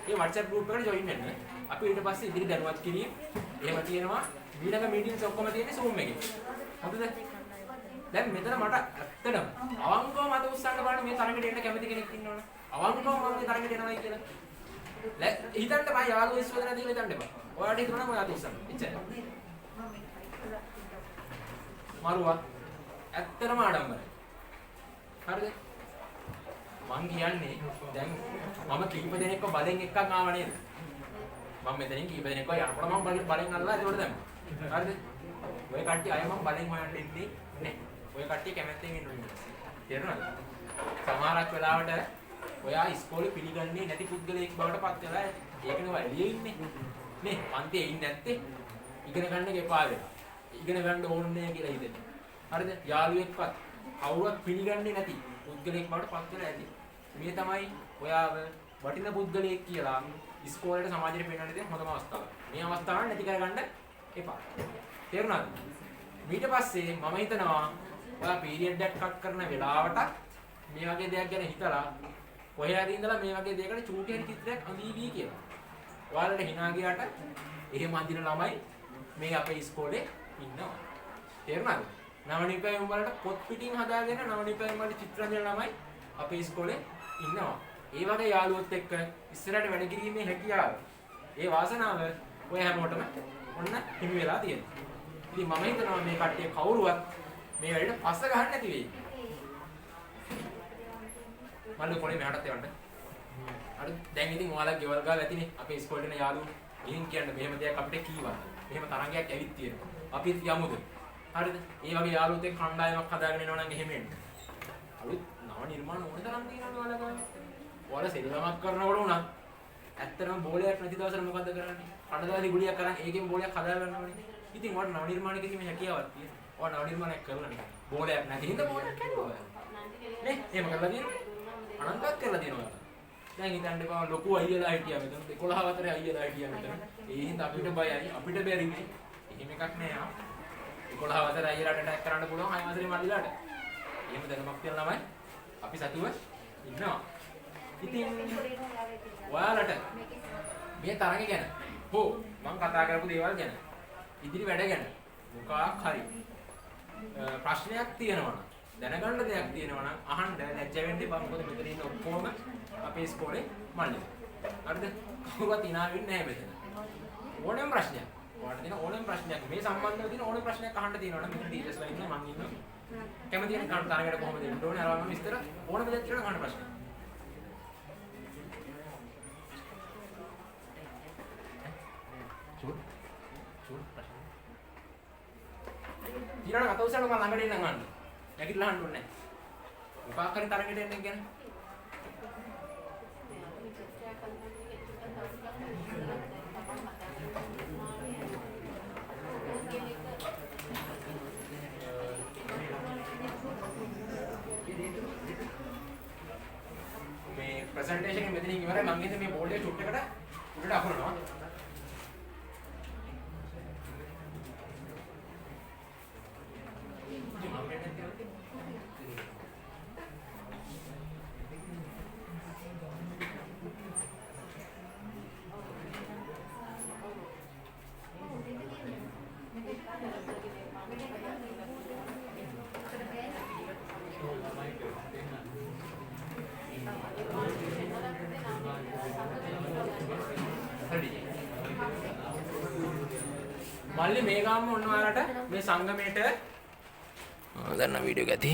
ඒ WhatsApp group එකට join වෙන්න. අපි ඊට පස්සේ ඉදිරි දැනුවත් කිරීම එහෙම තියෙනවා. ඊළඟ meetings ඔක්කොම තියෙන්නේ Zoom එකේ. හරිද? දැන් මෙතන මට ඇත්තටම අවංකව මත උස්සන්න බලන්න මේ තරඟට එන්න කැමති කෙනෙක් ඉන්නවනේ. අවංකව මම මේ තරඟට එනවායි කියලා. හිතන්න බෑ යාළුවෝ ඉස්සරහට දීලා හිතන්න එපා. ඔයාලට හිතුණා මම යාට උස්සන්න. එච්චරයි. මරුවා ඇත්තටම ආඩම්බරයි. හරිද? මං කියන්නේ දැන් මම කීප දෙනෙක්ව බලෙන් එක්කන් ආව නේද? මම මෙතනින් කීප දෙනෙක්ව යනකොට මම බලෙන් අල්ලලා ඒකට දැම්මා. හරිද? ඔය කට්ටිය අය මම බලෙන් හොයන්න ඉන්නේ නේ. ඔය කට්ටිය කැමැත්තෙන් ඉන්නවා. තේරුණාද? සමහරක් වෙලාවට ඔයා ඉස්කෝලේ පිළිගන්නේ නැති පුද්ගලයෙක් බවට පත් වෙලා ඒකනේ ඔය එළියේ ඉන්නේ. නේ පන්තියේ ඉන්නේ නැත්තේ ඉගෙන ගන්න එපා වෙලා. ඉගෙන ගන්න ඕනේ කියලා හිතෙන්නේ. හරිද? යාළුවෙක්වත් කවුරුවත් පිළිගන්නේ නැති පුද්ගලයෙක් බවට පත් වෙලා ඇති. මේ තමයි ඔයාව වටින පුද්ගලයෙක් කියලා ඉස්කෝලේට සමාජයට පෙන්වන්න දෙන හොඳම අවස්ථාව. මේ අවස්ථාව නැති කරගන්න එපා. තේරුණාද? ඊට පස්සේ මම හිතනවා ඔයා පීරියඩ් එකක් කට් කරන වෙලාවට මේ වගේ දෙයක් ගැන හිතලා කොහේ හරි ඉඳලා මේ වගේ දෙයකට චූටි හරි චිත්‍රයක් අඳීවි කියලා. ඔයාලට hina ගියාට එහෙම අඳින ළමයි මේ අපේ ඉස්කෝලේ ඉන්නවා. තේරුණාද? නවනිපැයුම් වලට පොත් පිටින් හදාගෙන නවනිපැයුම් වල චිත්‍ර අඳින ළමයි අපේ ඉස්කෝලේ ඉන්නවා. ඒ වගේ යාළුවොත් එක්ක ඉස්සරහට වැඩ කිරීමේ හැකියාව, ඒ වාසනාව ඔය හැමෝටම ඔන්න හිමි වෙලා තියෙනවා. ඉතින් මම හිතනවා මේ කට්ටිය කවුරුවත් මේ වැඩේට පස්ස ගහන්න නැති වෙයි. මල්ලි කොලේ මෙහාටත් එවන්න. හරි දැන් ඉතින් ඔයාලා ගෙවල් ගාලා ඇතිනේ අපේ ඉස්කෝලේ යන යාළුවෝ. ගිහින් කියන්න මෙහෙම දෙයක් අපිට කීවා. මෙහෙම තරංගයක් ඇවිත් තියෙනවා. අපිත් යමුද? හරිද? ඒ වගේ යාළුවොත් එක්ක කණ්ඩායමක් හදාගෙන එනවා නම් එහෙම එන්න. අලුත් නව නිර්මාණ ඕන තරම් තියෙනවා ඔයාලා ගාව. ඔයාලා සෙල්ලමක් කරනකොට උනත් ඇත්තටම බෝලයක් නැති දවසට මොකද්ද කරන්නේ? කඩදාසි ගුලියක් කරන් ඒකෙන් බෝලයක් හදා ගන්න ඕනේ. ඉතින් ඔයාලා නව නිර්මාණ කිරීමේ හැකියාවක් තියෙනවා. ඔයාලා නව නිර්මාණයක් කරලා නිකන් බෝලයක් නැති හින්දා බෝලයක් කනවා. නේ? එහෙම කරලා තියෙනවා. අනන්තවත් කරලා තියෙනවා. දැන් හිතන්න එපා ලොකු අයියලා හිටියා මෙතන 11 වතරේ අයියලා හිටියා මෙතන. ඒ හින්දා අපිට බයයි අපිට බැරිනේ. එහෙම එකක් නෑ ආ. 11 වසර අයියලාට ඇටැක් කරන්න පුළුවන් 6 වසරේ මල්ලිලාට. එහෙම දැනුමක් තියෙන ළමයි අපි සතුව ඉන්නවා. ඉතින් ඔයාලට මේ තරඟ ගැන හෝ මම කතා කරපු දේවල් ගැන ඉදිරි වැඩ ගැන මොකක් හරි ප්‍රශ්නයක් තියෙනවා නම් දැනගන්න දෙයක් තියෙනවා නම් අහන්න ලැජ්ජ වෙන්න එපා. මොකද මෙතන ඉන්න ඔක්කොම අපේ ඉස්කෝලේ මල්ලිලා. හරිද? කවුරුවත් hina වෙන්නේ නැහැ මෙතන. ඕනෑම ප්‍රශ්නයක් ඔයාලට දෙන ඕනෑම ප්‍රශ්නයක් මේ සම්බන්ධව තියෙන ඕනෑම ප්‍රශ්නයක් අහන්න තියෙනවා නම් මෙතන ටීචර්ස්ලා ඉන්නවා මම ඉන්නවා. කැමති කෙනෙක් කන්න තරඟයට කොහොමද එන්න ඕනේ අරවම විස්තර ඕනම දෙයක් කියලා අහන්න ප්‍රශ්න. චූට් ප්‍රශ්න. ඊළඟ අත උසන්න මම ළඟට එන්න අහන්න. නැගිටලා අහන්න ඕනේ නැහැ. මොකක් හරි තරඟයට එන්න ගැන. මේ ප්‍රසන්ටේෂන් එක මෙතනින් ඉවරයි. මම ඉතින් මේ බෝඩ් එක චුට් එකට උඩට අහුරනවා. මල්ලි මේ ගාම ඔන්න ඔයාලට මේ සංගමයට දැන් වීඩියෝ එක ඇති